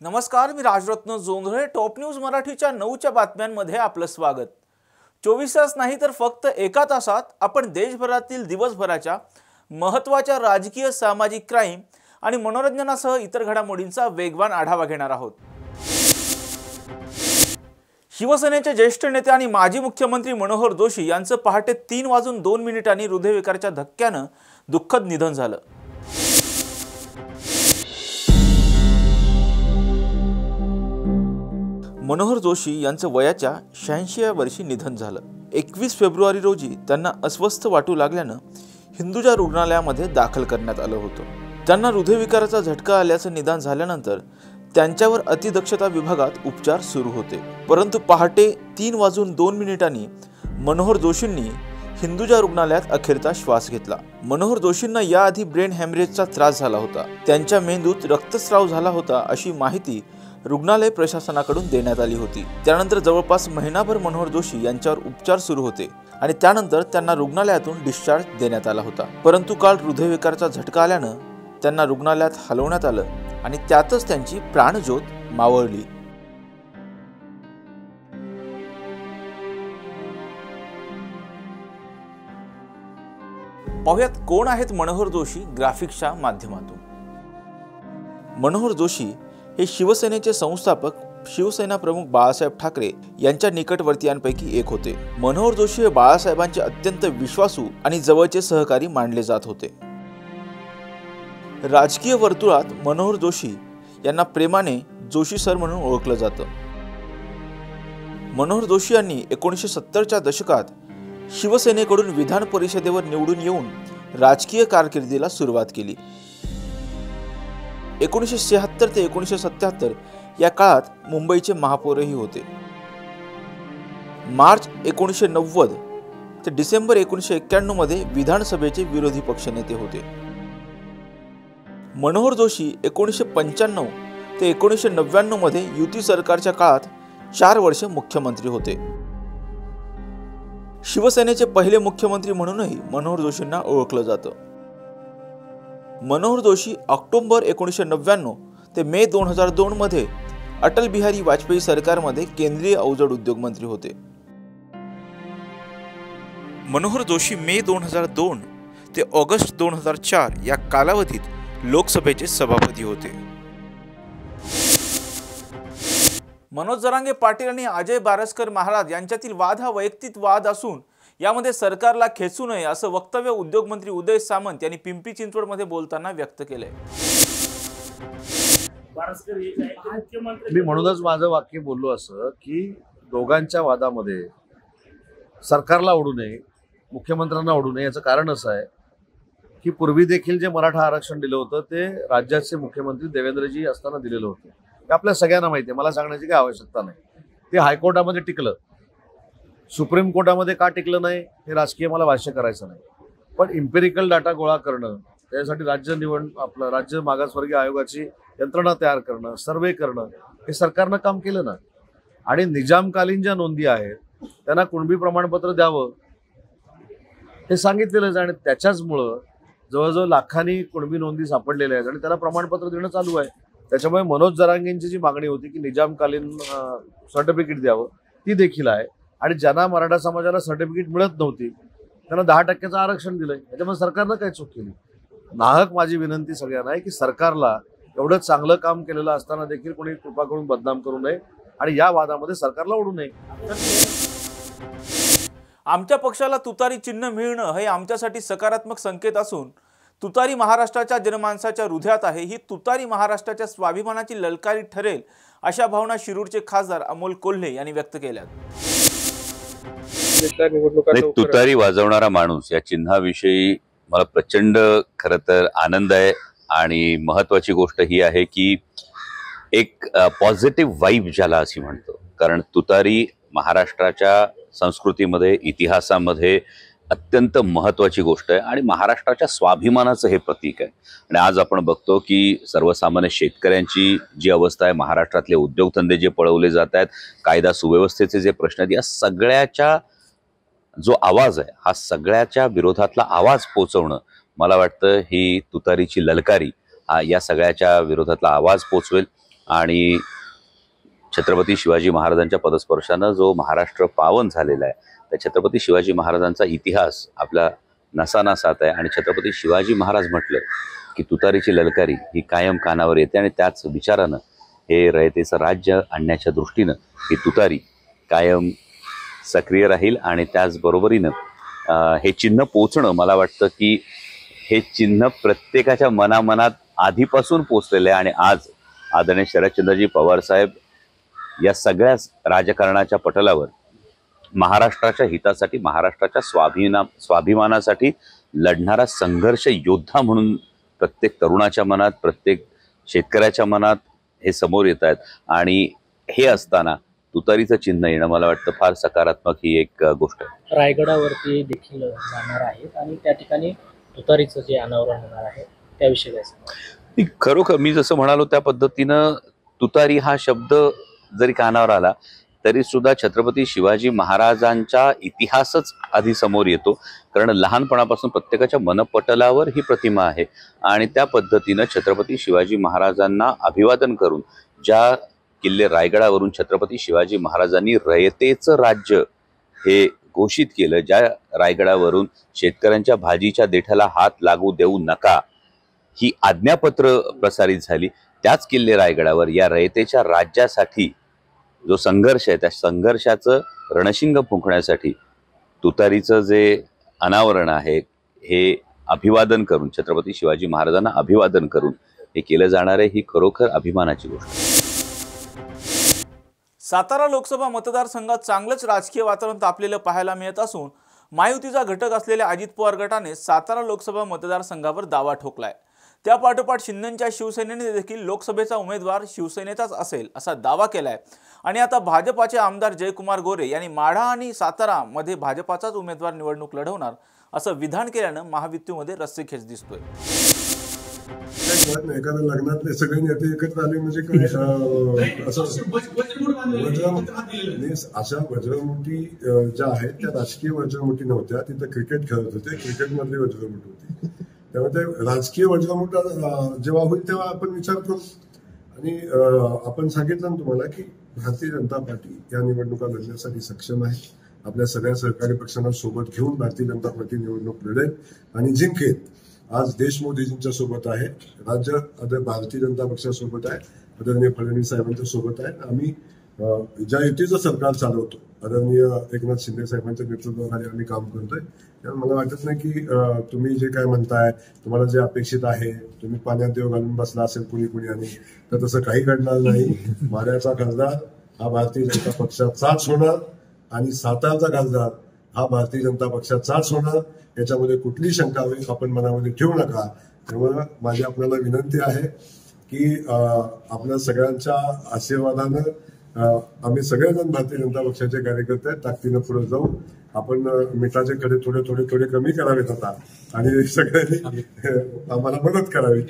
नमस्कार, मी Rajratna Jondhale. Top news मराठीच्या 9च्या बातम्यांमध्ये आपलं स्वागत. 24 तास नाही तर फक्त एका तासात आपण देशभरातील दिवसभराच्या महत्त्वाच्या राजकीय, सामाजिक, क्राईम आणि मनोरंजनासह इतर घडामोडींचा वेगवान आढावा घेणार आहोत. शिवसेनेचे ज्येष्ठ नेते आणि माजी मुख्यमंत्री मनोहर जोशी यांचं पहाटे 3:02 हृदयविकाराच्या धक्क्यानं दुःखद निधन झालं. मनोहर जोशी यांचं वयाच्या 86व्या वर्षी निधन झालं. 21 फेब्रुवारी रोजी त्यांना अस्वस्थ वाटू लागल्यानं हिंदुजा रुग्णालयामध्ये दाखल करण्यात आलं होतं. त्यांना हृदयविकाराचा झटका आल्याचं निदान झाल्यानंतर त्यांच्यावर अतिदक्षता विभागात उपचार सुरू होते. परंतु पहाटे 3:02 मनोहर जोशींनी हिंदुजा रुग्णालयात अखेरचा श्वास घेतला. मनोहर जोशींना याआधी ब्रेन हॅमरेजचा त्रास झाला होता. त्यांच्या मेंदूत रक्तस्राव झाला होता अशी माहिती रुग्णालय प्रशासनाकडून देण्यात आली होती. त्यानंतर जवळपास महिनाभर मनोहर जोशी यांच्यावर उपचार सुरू होते आणि त्यानंतर त्यांना रुग्णालयातून डिस्चार्ज देण्यात आला होता. परंतु काल हृदयविकाराचा झटका आल्यानं त्यांना रुग्णालयात हलवण्यात आलं आणि त्यातच त्यांची प्राणज्योत मावळली. पाहुयात कोण आहेत मनोहर जोशी ग्राफिक्सच्या माध्यमातून. मनोहर जोशी हे शिवसेनेचे संस्थापक शिवसेना प्रमुख बाळासाहेब ठाकरे यांच्या निकटवर्तीयांपैकी एक होते. मनोहर जोशी हे बाळासाहेबांचे अत्यंत विश्वासू आणि जवळचे सहकारी मानले जात होते. राजकीय वर्तुळात मनोहर जोशी यांना प्रेमाने जोशी सर म्हणून ओळखलं जातं. मनोहर जोशी यांनी 1970च्या दशकात शिवसेनेकडून विधान परिषदेवर निवडून येऊन राजकीय कारकिर्दीला सुरुवात केली. 1976 ते 1977 या काळात मुंबईचे महापौरही होते. मार्च 1990 ते डिसेंबर 1991 मध्ये विधानसभेचे विरोधी पक्षनेते होते. मनोहर जोशी 1995 ते 1999 मध्ये युती सरकारच्या काळात 4 वर्ष मुख्यमंत्री होते. शिवसेनेचे पहिले मुख्यमंत्री म्हणूनही मनोहर जोशींना ओळखलं जातं. मनोहर जोशी ऑक्टोबर 1999 ते मे 2002 मध्ये अटल बिहारी वाजपेयी सरकारमध्ये केंद्रीय अवजड उद्योग मंत्री होते. मनोहर जोशी मे 2002 ते ऑगस्ट 2004 या कालावधीत लोकसभेचे सभापती होते. मनोज जरांगे पाटील आणि अजय बारस्कर महाराज यांच्यातील वाद हा वैयक्तिक वाद असून यामध्ये सरकारला खेचू नये असं वक्तव्य उद्योगमंत्री उदय सामंत यांनी पिंपरी चिंचवडमध्ये बोलताना व्यक्त केलंय. मी म्हणूनच माझं वाक्य बोललो असं की दोघांच्या वादामध्ये सरकारला ओढू नये, मुख्यमंत्र्यांना ओढू नये. याचं कारण असं आहे की पूर्वी देखील जे मराठा आरक्षण दिलं होतं ते राज्याचे मुख्यमंत्री देवेंद्रजी असताना दिलेलं होतं. हे आपल्या सगळ्यांना माहिती आहे, मला सांगण्याची काही आवश्यकता नाही. ते हायकोर्टामध्ये टिकलं, सुप्रीम कोर्टामध्ये का टिकलं नाही हे राजकीय मला भाष्य करायचं नाही. पण इम्पेरिकल डाटा गोळा करणं, त्यासाठी राज्य मागासवर्गीय आयोगाची यंत्रणा तयार करणं, सर्वे करणं हे सरकारनं काम केलं ना. आणि निजामकालीन ज्या नोंदी आहेत त्यांना कुणबी प्रमाणपत्र द्यावं हे सांगितलेलं आहे आणि त्याच्याचमुळं जवळजवळ लाखांनी कुणबी नोंदी सापडलेल्या आहेत आणि त्याला प्रमाणपत्र देणं चालू आहे. त्याच्यामुळे मनोज जरांगेंची जी मागणी होती की निजामकालीन सर्टिफिकेट द्यावं ती देखील आहे. आणि ज्यांना मराठा समाजाला सर्टिफिकेट मिळत नव्हती त्यांना 10% आरक्षण दिलंय. त्याच्यामुळे सरकारनं काय चूक केली? नाहक माझी विनंती सगळ्यांना आहे की सरकारला एवढं चांगलं काम केलेलं असताना देखील कोणी कृपा करून बदनाम करू नये आणि या वादामध्ये सरकारला ओढू नये. आमच्या पक्षाला तुतारी चिन्ह मिळणं हे आमच्यासाठी सकारात्मक संकेत असून तुतारी महाराष्ट्राच्या जनमानसाच्या हृदयात आहे. ही तुतारी महाराष्ट्राच्या स्वाभिमानाची ललकारी ठरेल अशा भावना शिरूरचे खासदार अमोल कोल्हे यांनी व्यक्त केल्या. तुतारी वाजवणारा माणूस या चिन्हाविषयी मला प्रचंड खरं तर आनंद आहे. आणि महत्वाची गोष्ट ही आहे की एक पॉझिटिव्ह वाईब ज्याला अशी म्हणतो, कारण तुतारी महाराष्ट्राच्या संस्कृतीमध्ये, इतिहासामध्ये अत्यंत महत्वाची गोष्ट आहे आणि महाराष्ट्राच्या स्वाभिमानाचं हे प्रतीक आहे. आणि आज आपण बघतो की सर्वसामान्य शेतकऱ्यांची जी अवस्था आहे, महाराष्ट्रातले उद्योगधंदे जे पळवले जात आहेत, कायदा सुव्यवस्थेचे जे प्रश्न आहेत, या सगळ्याच्या जो आवाज आहे हा सगळ्याच्या विरोधातला आवाज पोचवणं मला वाटतं ही तुतारीची ललकारी या सगळ्याच्या विरोधातला आवाज पोचवेल. आणि छत्रपती शिवाजी महाराजांच्या पदस्पर्शानं जो महाराष्ट्र पावन झालेला आहे, त्या छत्रपती शिवाजी महाराजांचा इतिहास आपला नसानसात आहे. आणि छत्रपती शिवाजी महाराज म्हटलं की तुतारीची ललकारी ही कायम कानावर येते आणि त्याच विचारानं हे रयतेचं राज्य आणण्याच्या दृष्टीनं ही तुतारी कायम सक्रिय राहील. आणि त्याचबरोबरीनं हे चिन्ह पोचणं, मला वाटतं की हे चिन्ह प्रत्येकाच्या मनामनात आधीपासून पोचलेलं आहे. आणि आज आदरणीय शरदचंद्रजी पवार साहेब या सगळ्याच राजकारणाच्या पटलावर महाराष्ट्राच्या हितासाठी, महाराष्ट्राच्या स्वाभिमानासाठी लढणारा संघर्ष योद्धा म्हणून प्रत्येक तरुणाच्या मनात, प्रत्येक शेतकऱ्याच्या मनात हे समोर येत आहेत. आणि हे असताना तुतारीचं चिन्ह येणं मला वाटतं फार सकारात्मक ही एक गोष्ट आहे. रायगडावरती देखील जाणार आहेत आणि त्या ठिकाणी तुतारीचं जे अनावरण होणार आहे त्याविषयी काय सांगा? खरोखर मी जसं म्हणालो त्या पद्धतीनं तुतारी हा शब्द जरी कानावर आला तरी सुद्धा छत्रपती शिवाजी महाराजांचा इतिहासच आधी समोर येतो. कारण लहानपणापासून प्रत्येकाच्या मनपटलावर ही प्रतिमा आहे. आणि त्या पद्धतीनं छत्रपती शिवाजी महाराजांना अभिवादन करून ज्या किल्ले रायगडावरून छत्रपती शिवाजी महाराजांनी रयतेचं राज्य हे घोषित केलं, ज्या रायगडावरून शेतकऱ्यांच्या भाजीच्या देठाला हात लागू देऊ नका ही आज्ञापत्र प्रसारित झाली, त्याच किल्ले रायगडावर या रयतेच्या राज्यासाठी जो संघर्ष आहे त्या संघर्षाचं रणशिंग फुंकण्यासाठी तुतारीचं जे अनावरण आहे हे अभिवादन करून, छत्रपती शिवाजी महाराजांना अभिवादन करून हे केलं जाणार आहे. ही खरोखर अभिमानाची गोष्ट. सातारा लोकसभा मतदारसंघात चांगलंच राजकीय वातावरण तापलेलं पाहायला मिळत असून महायुतीचा घटक असलेल्या अजित पवार गटाने सातारा लोकसभा मतदारसंघावर दावा ठोकलाय. त्यापाठोपाठ शिंदेच्या शिवसेनेने देखील लोकसभेचा उमेदवार शिवसेनेचाच असेल असा दावा केलाय. आणि आता भाजपाचे आमदार जयकुमार गोरे यांनी माढा आणि सातारा मध्ये भाजपाचाच उमेदवार निवडणूक लढवणार असं विधान केल्यानं महायुतीमध्ये रस्सीखेच दिसतोय. एखाद्या लग्नातले सगळे नेते एकत्र आले म्हणजे काय असं अशा वज्रमुठी ज्या आहेत त्या राजकीय वज्रमुठी नव्हत्या. तिथं क्रिकेट खेळत होते, क्रिकेटमधली वज्रमुठी होती. त्यामुळे ते राजकीय वज्रमुठ जेव्हा होईल तेव्हा आपण विचार करू. आणि आपण सांगितलं ना तुम्हाला की भारतीय जनता पार्टी या निवडणुका लढण्यासाठी सक्षम आहे. आपल्या सगळ्या सहकारी पक्षांना सोबत घेऊन भारतीय जनता पार्टी निवडणूक लढेल आणि जिंकेल. आज देश मोदीजींच्या सोबत आहे, राज्य भारतीय जनता पक्षासोबत आहे, आदरणीय फडणवीस साहेबांच्या सोबत आहे. आम्ही ज्या युतीचं सरकार चालवतो आदरणीय एकनाथ शिंदे साहेबांच्या नेतृत्वाखाली आम्ही काम करतोय. त्यामुळे मला वाटत नाही की तुम्ही जे काय म्हणताय, तुम्हाला जे अपेक्षित आहे, तुम्ही पाण्यात देव घालून बसला असेल कुणी आणि तर तसं काही घडणार नाही. माढ्याचा खासदार हा भारतीय जनता पक्षाचाच होणार आणि सातारचा खासदार हा भारतीय जनता पक्षाचाच होणार. याच्यामध्ये कुठली शंका आपण मनामध्ये ठेवू नका. त्यामुळे माझी आपल्याला विनंती आहे की आपल्या सगळ्यांच्या आशीर्वादानं आम्ही सगळेजण भारतीय जनता पक्षाचे कार्यकर्ते ताकदीनं पुढे जाऊ. आपण मिठाचे कडे थोडे कमी करावेत आता आणि सगळ्यांनी आम्हाला मदत करावी.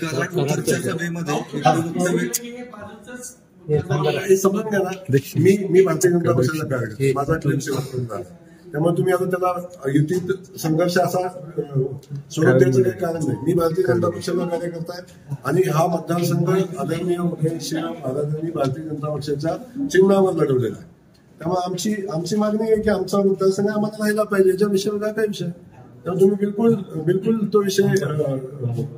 समजून घ्या ना, मी भारतीय जनता पक्षाचा कार्यकर्ता, माझा क्लेम शेवटपर्यंत झाला. त्यामुळे तुम्ही आता त्याला युतीत संघर्ष असा सोडून द्यायचं काही कारण नाही. मी भारतीय जनता पक्षाचा कार्यकर्ता आहे आणि हा मतदारसंघ आदरणीय महाराजांनी भारतीय जनता पक्षाच्या चिन्हावर लढवलेला आहे. त्यामुळे आमची मागणी आहे की आमचा मतदारसंघ आम्हाला राहिला पाहिजे. याच्या विषयावर काय विषय, त्यामुळे तुम्ही बिलकुल तो विषय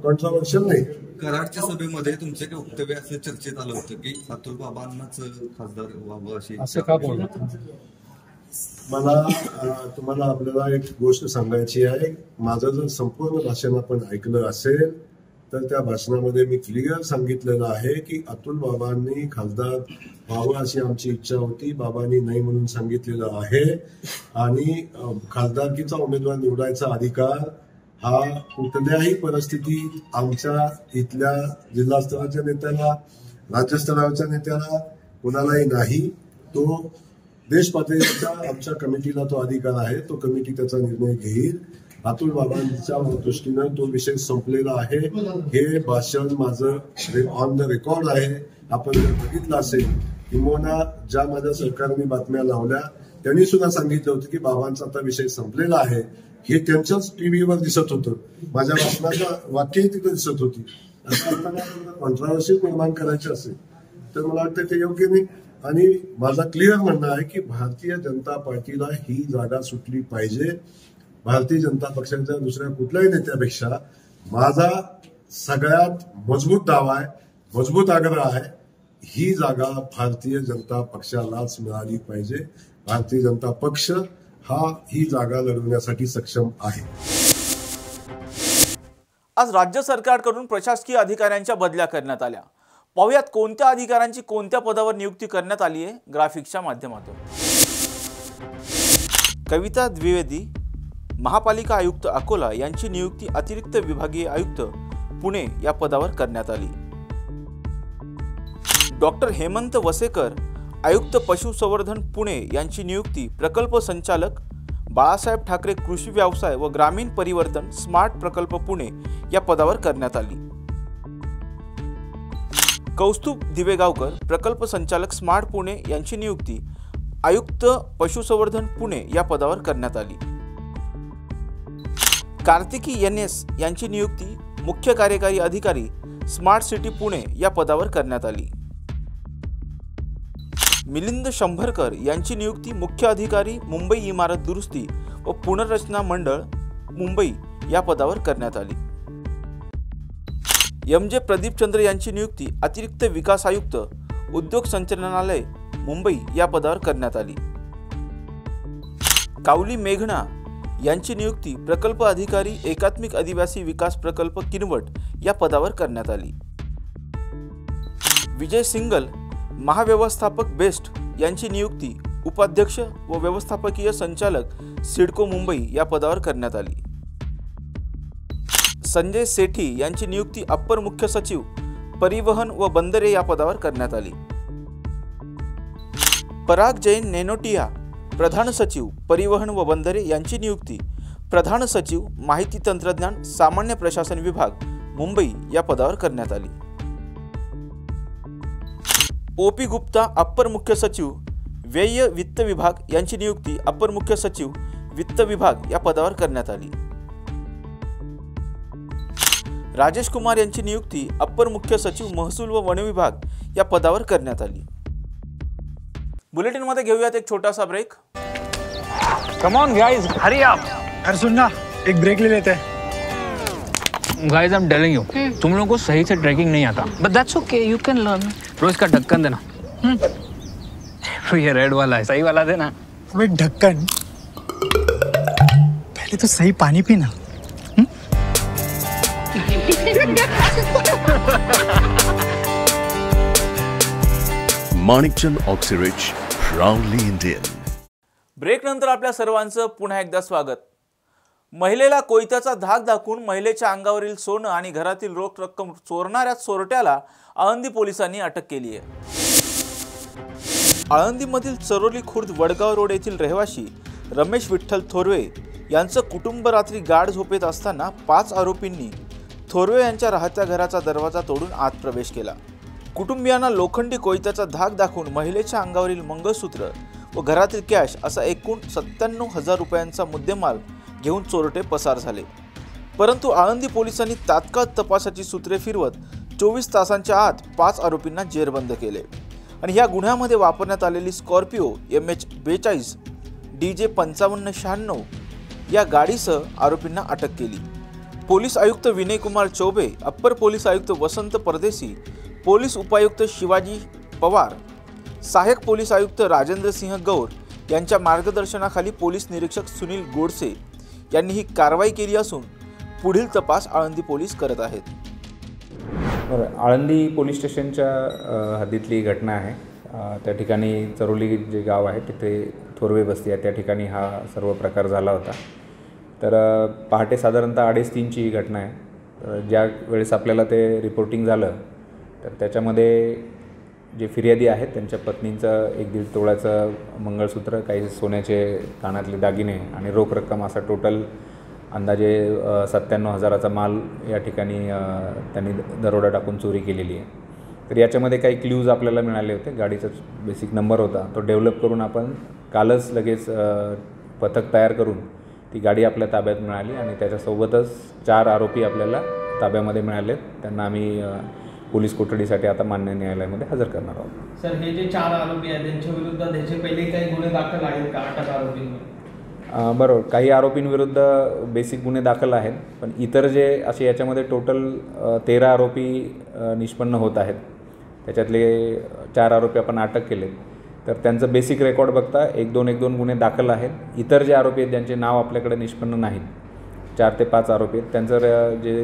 कॉन्ट्रोवर्शियल नाही. कराडच्या सभेमध्ये तुमचे काही वक्तव्य असं चर्चेत आलं होतं की अतुल बाबांनाच खासदार व्हावं अशी, असं का बोलत? मला तुम्हाला आपल्याला एक गोष्ट सांगायची आहे. माझं जर संपूर्ण भाषण आपण ऐकलं असेल तर त्या भाषणामध्ये मी क्लिअर सांगितलेलं आहे की अतुल बाबांनी खासदार व्हावं अशी आमची इच्छा होती. बाबांनी नाही म्हणून सांगितलेलं आहे. आणि खासदारकीचा उमेदवार निवडायचा अधिकार हा कुठल्याही परिस्थितीत आमच्या इथल्या जिल्हा स्तराच्या नेत्याला, राज्यस्तराच्या नेत्याला कुणालाही नाही. तो देश पातळीच्या आमच्या कमिटीला तो अधिकार आहे. तो कमिटी त्याचा निर्णय घेईल. अतुल बाबांच्या दृष्टीनं तो विषय संपलेला आहे. हे भाषण माझं ऑन द रेकॉर्ड आहे. आपण जर बघितलं असेल किंवा ज्या माझ्या सरकारने बातम्या लावल्या त्यांनी सुद्धा सांगितलं होतं की बाबांचा आता विषय संपलेला आहे. हे त्यांच्याच टीव्हीवर दिसत होतं. माझ्या भाषणाचं वाक्यही तिथे दिसत होती. असं असताना कॉन्ट्रोवर्सी निर्माण करायची असेल तर मला वाटतं ते योग्य नाही. आणि माझा क्लिअर म्हणणं आहे की भारतीय जनता पार्टीला ही जागा सुटली पाहिजे. भारतीय जनता पक्षाच्या दुसऱ्या कुठल्याही नेत्यापेक्षा माझा सगळ्यात मजबूत दावा आहे, मजबूत आग्रह आहे, ही जागा भारतीय जनता पक्षालाच मिळाली पाहिजे. भारतीय जनता पक्ष ही जागा लढवण्यासाठी सक्षम आहे. आज राज्य सरकारकडून प्रशासकीय अधिकाऱ्यांच्या बदल्या करण्यात आल्या. पाहुयात कोणत्या अधिकाऱ्यांची कोणत्या पदावर नियुक्ती करण्यात आली आहे ग्राफिक्सच्या माध्यमातून. कविता द्विवेदी महापालिका आयुक्त अकोला यांची नियुक्ती अतिरिक्त विभागीय आयुक्त पुणे या पदावर करण्यात आली. डॉक्टर हेमंत वसेकर आयुक्त पशुसंवर्धन पुणे यांची नियुक्ती प्रकल्प संचालक बाळासाहेब ठाकरे कृषी व्यवसाय व ग्रामीण परिवर्तन स्मार्ट प्रकल्प पुणे या पदावर करण्यात आली. कौस्तुभ दिवेगावकर प्रकल्प संचालक स्मार्ट पुणे यांची नियुक्ती आयुक्त पशुसंवर्धन पुणे या पदावर करण्यात आली. कार्तिकी NS यांची नियुक्ती मुख्य कार्यकारी अधिकारी स्मार्ट सिटी पुणे या पदावर करण्यात आली. मिलिंद शंभरकर यांची नियुक्ती मुख्य अधिकारी मुंबई इमारत दुरुस्ती व पुनर्रचना मंडळ मुंबई या पदावर करण्यात आली. MJ प्रदीपचंद्र यांची नियुक्ती अतिरिक्त विकास आयुक्त उद्योग संचालनालय मुंबई या पदावर करण्यात आली. कावली मेघना यांची नियुक्ती प्रकल्प अधिकारी एकात्मिक आदिवासी विकास प्रकल्प किनवट या पदावर करण्यात आली. विजय सिंगल महाव्यवस्थापक बेस्ट यांची नियुक्ती उपाध्यक्ष व व्यवस्थापकीय संचालक सिडको मुंबई या पदावर करण्यात आली. संजय सेठी यांची नियुक्ती अप्पर मुख्य सचिव परिवहन व बंदरे या पदावर करण्यात आली. पराग जैन नेनोटिया प्रधान सचिव परिवहन व बंदरे यांची नियुक्ती प्रधान सचिव माहिती तंत्रज्ञान सामान्य प्रशासन विभाग मुंबई या पदावर करण्यात आली. OP गुप्ता अप्पर मुख्य सचिव व्यय वित्त विभाग यांची नियुक्ती अप्पर मुख्य सचिव वित्त विभाग या पदावर करण्यात आली. राजेश कुमार यांची नियुक्ती अप्पर मुख्य सचिव महसूल व वन विभाग या पदावर करण्यात आली. बुलेटिन मध्ये घेऊयात एक छोटासा break. Come on guys, hurry up. अरे सुन ना, एक ब्रेक ले लेते हैं. Guys I am telling you, तुम लोगों को सही से ट्रैकिंग नहीं आता. But that's okay, you can learn. रोज का ढक्कन देना. ये रेड वाला है, सही वाला देना. अबे ढक्कन, पहले तो सही पानी पीना. Manikchand Oxyrich, proudly Indian. Break नंतर आपल्या सर्वांचं पुन्हा एकदा स्वागत. महिलेला कोयत्याचा धाक दाखवून महिलेच्या अंगावरील सोनं आणि घरातील रोख रक्कम चोरणाऱ्या चोरट्याला आळंदी पोलिसांनी अटक केली आहे. आळंदीमधील चरोली खुर्द वडगाव रोड येथील रहिवासी रमेश विठ्ठल थोरवे यांचं कुटुंब रात्री गाढ झोपेत असताना 5 आरोपींनी थोरवे यांच्या राहत्या घराचा दरवाजा तोडून आत प्रवेश केला. कुटुंबियांना लोखंडी कोयत्याचा धाक दाखवून महिलेच्या अंगावरील मंगळसूत्र व घरातील कॅश असा एकूण 97,000 रुपयांचा मुद्देमाल घेऊन चोरटे पसार झाले. परंतु आळंदी पोलिसांनी तात्काळ तपासाची सूत्रे फिरवत 24 तासांच्या आत 5 आरोपींना जेरबंद केले आणि या गुन्ह्यामध्ये वापरण्यात आलेली स्कॉर्पिओ MH42 DJ 5596 या गाडीसह आरोपींना अटक केली. पोलीस आयुक्त विनय कुमार चौबे, अप्पर पोलीस आयुक्त वसंत परदेशी, पोलीस उपायुक्त शिवाजी पवार, सहाय्यक पोलीस आयुक्त राजेंद्र सिंह गौर यांच्या मार्गदर्शनाखाली पोलीस निरीक्षक सुनील गोडसे यांनी ही कारवाई केली असून पुढील तपास आळंदी पोलीस करत आहेत. आळंदी पोलीस स्टेशनच्या हद्दीतली घटना आहे. त्या ठिकाणी चरोली जे गाव आहे तिथे थोरवे बस्ती आहे, त्या ठिकाणी हा सर्व प्रकार झाला होता. तर पहाटे साधारणतः 2:30ची ही घटना आहे. ज्या वेळेस आपल्याला ते रिपोर्टिंग झालं तर त्याच्यामध्ये जे फिर्यादी आहेत त्यांच्या पत्नीचं 1-1.5 तोळ्याचं मंगळसूत्र, काही सोन्याचे कानातले दागिने आणि रोख रक्कम असा टोटल अंदाजे 97,000चा माल या ठिकाणी त्यांनी दरोडा टाकून चोरी केलेली आहे. तर याच्यामध्ये काही क्ल्यूज आपल्याला मिळाले होते. गाडीचा बेसिक नंबर होता, तो डेव्हलप करून आपण कालच लगेच पथक तयार करून ती गाडी आपल्या ताब्यात मिळाली आणि त्याच्यासोबतच 4 आरोपी आपल्याला ताब्यामध्ये मिळाले. त्यांना आम्ही पोलीस कोठडीसाठी आता मान्य न्यायालयामध्ये हजर करणार आहोत. सर, हे जे 4 आरोपी आहेत त्यांच्या विरुद्ध त्याचे पहिले काही गुन्हे दाखल आहेत का 8 आरोपींवर? बरोबर, काही आरोपींविरुद्ध बेसिक गुन्हे दाखल आहेत, पण इतर जे असे याच्यामध्ये टोटल 13 आरोपी निष्पन्न होत आहेत. त्याच्यातले 4 आरोपी आपण अटक केले. तर त्यांचं बेसिक रेकॉर्ड बघता 1-2 गुन्हे दाखल आहेत. इतर जे आरोपी आहेत ज्यांचे नाव आपल्याकडे निष्पन्न नाहीत, 4 ते 5 आरोपी आहेत, त्यांचं जे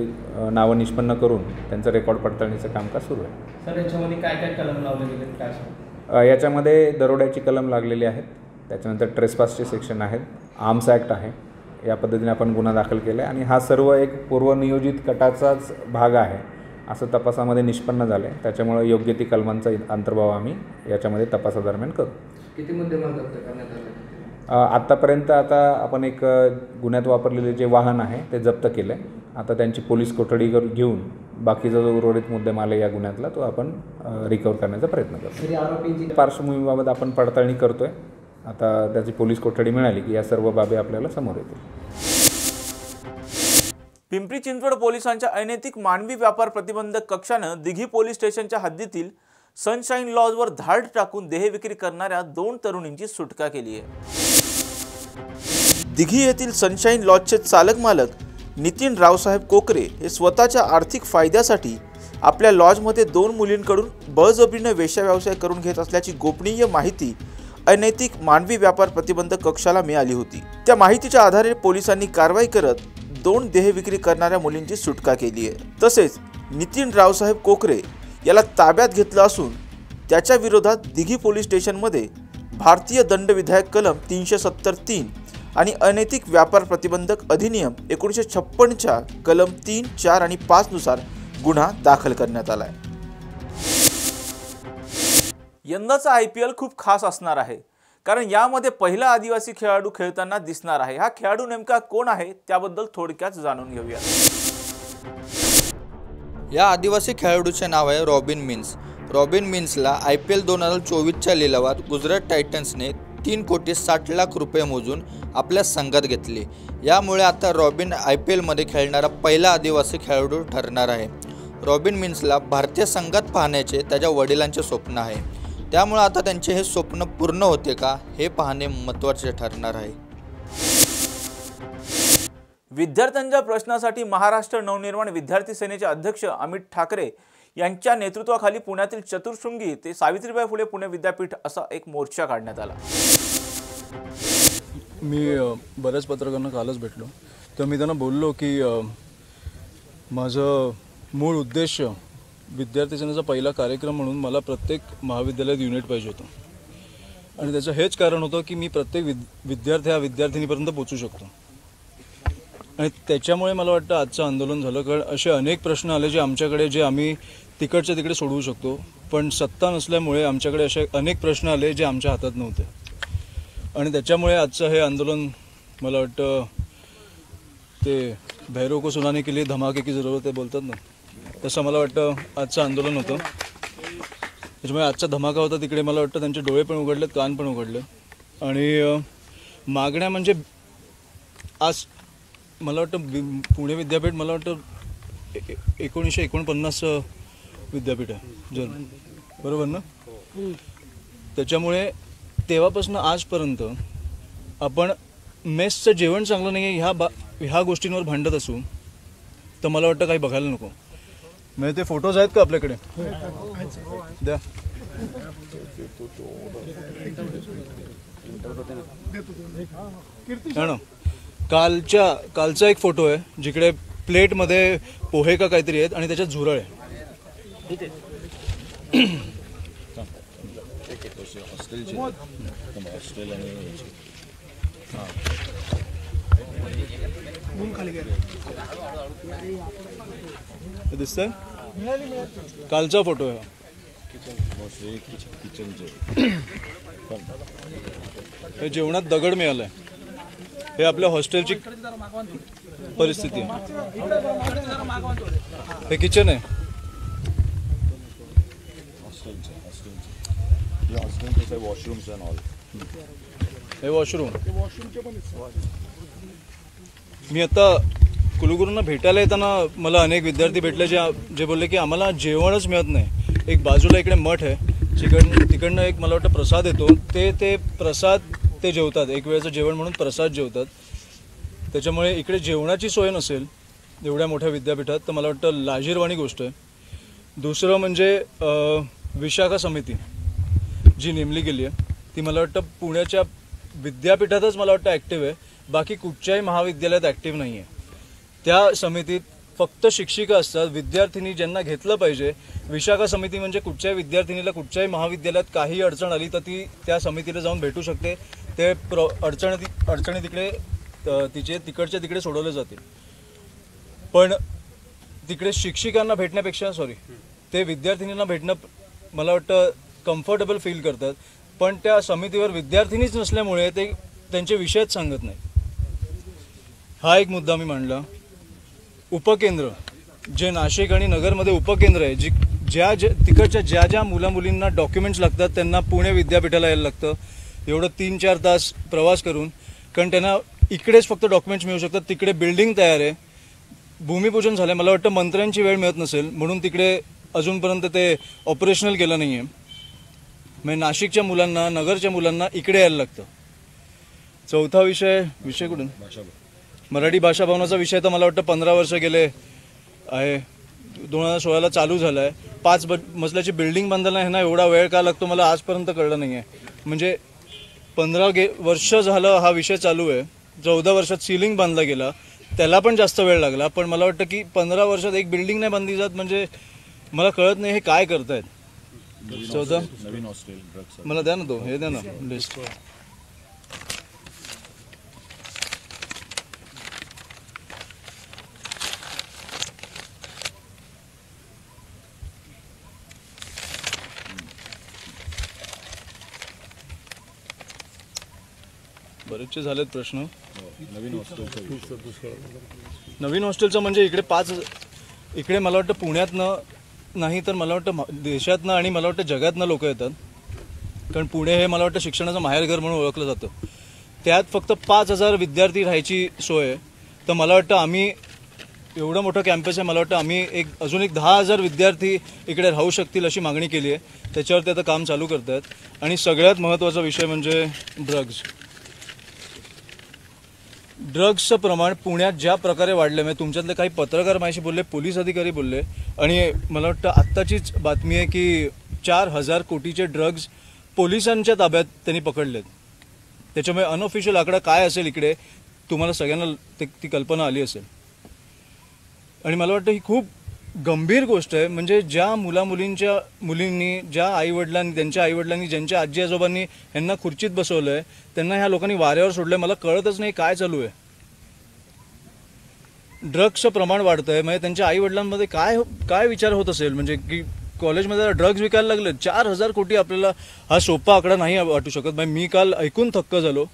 नावं निष्पन्न करून त्यांचं रेकॉर्ड पडताळणीचं कामकाज सुरू आहे. सर, याच्यामध्ये काय काय कलम लावले गेले काय? याच्यामध्ये दरोड्याची कलम लागलेली आहेत, त्याच्यानंतर ट्रेसपासचे सेक्शन आहेत, आर्म्स ॲक्ट आहे. या पद्धतीने आपण गुन्हा दाखल केला आहे आणि हा सर्व एक पूर्वनियोजित कटाचाच भाग आहे असं तपासामध्ये निष्पन्न झालं आहे. त्याच्यामुळे योग्य ती कलमांचा अंतर्भाव आम्ही याच्यामध्ये तपासादरम्यान करू. किती मुद्देमाल जप्त करण्यात आले? आत्तापर्यंत आता आपण एक गुन्ह्यात वापरलेले जे वाहन आहे ते जप्त केलं आहे. आता त्यांची पोलीस कोठडी घेऊन बाकीचा जो उर्वरित मुद्देमाल आहे या गुन्ह्यातला तो आपण रिकवर करण्याचा प्रयत्न करतो. आरोपींची पार्श्वभूमीबाबत आपण पडताळणी करतो आहे. आता त्याची पोलीस कोठडी मिळाली की या सर्व बाबी आपल्याला समोर येतील. पिंपरी चिंचवड पोलिसांच्या अनैतिक मानवी व्यापार प्रतिबंधक कक्षानं दिघी पोलीस स्टेशनच्या हद्दीतील सनशाईन लॉजवर धाड टाकून देहविक्री करणाऱ्या 2 तरुणींची सुटका केली आहे. दिघी येथील सनशाईन लॉजचे चालक मालक नितीन रावसाहेब कोकरे हे स्वतःच्या आर्थिक फायद्यासाठी आपल्या लॉजमध्ये 2 मुलींकडून बळजबरीने वेश्या व्यवसाय करून घेत असल्याची गोपनीय माहिती अनैतिक मानवी व्यापार प्रतिबंधक कक्षाला मिळाली होती. त्या माहितीच्या आधारे पोलिसांनी कारवाई करत 2 देहविक्री करणाऱ्या मुलींची सुटका केली आहे. तसेच नितीन रावसाहेब कोकरे याला ताब्यात घेतलं असून त्याच्या विरोधात दिघी पोलीस स्टेशनमध्ये भारतीय दंडविधायक कलम 370(3) आणि अनैतिक व्यापार प्रतिबंधक अधिनियम 1956च्या कलम 3, 4 आणि 5 नुसार गुन्हा दाखल करण्यात आला आहे. यंदाचा IPL खूप खास असणार आहे, कारण यामध्ये पहिला आदिवासी खेळाडू खेळताना दिसणार आहे. हा खेळाडू नेमका कोण आहे त्याबद्दल थोडक्यात जाणून घेऊया. या आदिवासी खेळाडूचे नाव आहे रॉबिन मिन्स. रॉबिन मिन्सला IPL 2024च्या लिलावात गुजरात टायटन्सने 3,60 लाख रुपये मोजून आपल्या संघात घेतले. यामुळे आता रॉबिन IPLमध्ये खेळणारा पहिला आदिवासी खेळाडू ठरणार आहे. रॉबिन मिन्सला भारतीय संघात पाहण्याचे त्याच्या वडिलांचे स्वप्न आहे. त्यामुळे आता त्यांचे हे स्वप्न पूर्ण होते का हे पाहणे महत्त्वाचे ठरणार आहे. विद्यार्थ्यांच्या प्रश्नासाठी महाराष्ट्र नवनिर्माण विद्यार्थी सेनेचे अध्यक्ष अमित ठाकरे यांच्या नेतृत्वाखाली पुण्यातील चतुर्शृंगी ते सावित्रीबाई फुले पुणे विद्यापीठ असा एक मोर्चा काढण्यात आला. मी बऱ्याच पत्रकारांना कालच भेटलो, तर मी त्यांना बोललो की माझं मूळ उद्देश विद्यार्थी सेनेचा पहिला कार्यक्रम म्हणून मला प्रत्येक महाविद्यालयात युनिट पाहिजे होतं आणि त्याचं हेच कारण होतं की मी प्रत्येक विद्यार्थी हा विद्यार्थिनीपर्यंत पोचू शकतो. आणि त्याच्यामुळे मला वाटतं आजचं आंदोलन झालं, कारण असे अनेक प्रश्न आले जे आमच्याकडे जे आम्ही तिकडच्या तिकडे सोडवू शकतो, पण सत्ता नसल्यामुळे आमच्याकडे असे अनेक प्रश्न आले जे आमच्या हातात नव्हते. आणि त्याच्यामुळे आजचं हे आंदोलन मला वाटतं ते भैरव को सुनाने के लिए धमाके की जरूरत आहे बोलतात ना, तसं मला वाटतं आजचं आंदोलन होतं. त्याच्यामुळे आजचा धमाका होता. तिकडे मला वाटतं त्यांचे डोळे पण उघडलेत, कान पण उघडले. आणि मागण्या म्हणजे आज मला वाटतं पुणे विद्यापीठ मला वाटतं 1949 विद्यापीठ आहे जर बरोबर ना. त्याच्यामुळे तेव्हापासून आजपर्यंत आपण मेसचं जेवण चांगलं नाही आहे ह्या गोष्टींवर भांडत असू तर मला वाटतं काही बघायला नको. म्हणजे ते फोटोज आहेत का आपल्याकडे द्या. ना कालचा एक फोटो आहे जिकडे प्लेटमध्ये पोहे का काहीतरी आहेत आणि त्याच्यात झुरळ आहे. दिसतंय कालचा फोटो आहे. हे जेवणात दगड मिळालाय. हे आपल्या हॉस्टेलची परिस्थिती आहे. हे किचन आहे. हे वॉशरूम. मी आता कुलगुरूंना भेटायला येताना मला अनेक विद्यार्थी भेटले जे बोलले की आम्हाला जेवणच मिळत नाही. एक बाजूला इकडे मठ आहे, तिकडनं एक मला वाटतं प्रसाद येतो, ते प्रसाद ते जेवतात, एक वेळेचं जेवण म्हणून प्रसाद जेवतात. त्याच्यामुळे इकडे जेवणाची सोय नसेल एवढ्या मोठ्या विद्यापीठात, तर मला वाटतं लाजिरवाणी गोष्ट आहे. दुसरं म्हणजे विशाखा समिती जी नेमली गेली आहे ती मला वाटतं पुण्याच्या विद्यापीठातच मला वाटतं ॲक्टिव्ह आहे, बाकी कुठच्याही महाविद्यालयात ॲक्टिव्ह नाही आहे. त्या समितीत फक्त शिक्षिका असतात, विद्यार्थिनी ज्यांना घेतलं पाहिजे. विशाखा समिती म्हणजे कुठच्याही विद्यार्थिनीला कुठच्याही महाविद्यालयात काही अडचण आली तर ती त्या समितीला जाऊन भेटू शकते. ते अडचणी तिकडे तिकडच्या तिकडे सोडवले जातील. पण तिकडे शिक्षिकांना भेटण्यापेक्षा ते विद्यार्थिनींना भेटणं मला वाटतं कम्फर्टेबल फील करतात. पण त्या समितीवर विद्यार्थिनीच नसल्यामुळे ते त्यांचे विषयच सांगत नाही. हा एक मुद्दा मी मांडला. उपकेंद्र जे नाशिक आणि नगरमध्ये उपकेंद्र आहे, तिकडच्या ज्या मुलामुलींना डॉक्युमेंट्स लागतात त्यांना पुणे विद्यापीठाला यायला लागतं एवढं 3-4 तास प्रवास करून, कारण त्यांना इकडेच फक्त डॉक्युमेंट्स मिळू शकतात. तिकडे बिल्डिंग तयार आहे, भूमिपूजन झालं आहे, मला वाटतं मंत्र्यांची वेळ मिळत नसेल म्हणून तिकडे अजूनपर्यंत ते ऑपरेशनल केलं नाही आहे. म्हणजे नाशिकच्या मुलांना नगरच्या मुलांना इकडे यायला लागतं. चौथा विषय कुठून मराठी भाषा भवनाचा विषय तर मला वाटतं 15 वर्ष गेले आहे, 2016ला चालू झाला आहे. 5 मजल्याची बिल्डिंग बांधायला ह्यांना एवढा वेळ का लागतो मला आजपर्यंत कळलं नाही आहे. म्हणजे 15 वर्ष झालं हा विषय चालू आहे. 14 वर्षात सीलिंग बांधला गेला, त्याला पण जास्त वेळ लागला. पण मला वाटतं की 15 वर्षात एक बिल्डिंग नाही बांधली जात, म्हणजे मला कळत नाही हे काय करतायत. चौथा नवीन हॉस्टेल मला द्या ना, हे द्या ना लिस्ट. बरेचसे झालेत प्रश्न. नवीन हॉस्टेलचं म्हणजे इकडे मला वाटतं पुण्यातनं नाही तर मला वाटतं देशातनं आणि मला वाटतं जगातनं लोक येतात, कारण पुणे हे मला वाटतं शिक्षणाचं माहेरघर म्हणून ओळखलं जातं. त्यात फक्त 5,000 विद्यार्थी राहायची सोय आहे. तर मला वाटतं आम्ही एवढं मोठं कॅम्पस आहे, मला वाटतं आम्ही अजून एक 10,000 विद्यार्थी इकडे राहू शकतील अशी मागणी केली आहे. त्याच्यावरती आता काम चालू करत आहेत. आणि सगळ्यात महत्त्वाचा विषय म्हणजे ड्रग्सचं प्रमाण पुण्यात ज्या प्रकारे वाढलं, म्हणजे तुमच्यातले काही पत्रकार माझ्याशी बोलले, पोलीस अधिकारी बोलले, आणि मला वाटतं आत्ताचीच बातमी आहे की 4,000 कोटीचे ड्रग्ज पोलिसांच्या ताब्यात त्यांनी पकडलेत. त्याच्यामुळे अनऑफिशियल आकडा काय असेल इकडे तुम्हाला सगळ्यांना ती कल्पना आली असेल. आणि मला वाटतं ही खूप गंभीर गोष्ट आहे. म्हणजे ज्या मुलींनी ज्या आईवडिलांनी त्यांच्या आईवडिलांनी ज्यांच्या आजी आजोबांनी यांना खुर्चीत बसवलं आहे त्यांना ह्या लोकांनी वाऱ्यावर सोडलं आहे. मला कळतच नाही काय चालू आहे. ड्रग्सचं प्रमाण वाढतं आहे, म्हणजे त्यांच्या आईवडिलांमध्ये काय विचार होत असेल, म्हणजे की कॉलेजमध्ये ड्रग्ज विकायला लागले. 4,000 कोटी आपल्याला हा सोपा आकडा नाही वाटू शकत. म्हणजे मी काल ऐकून थक्क झालो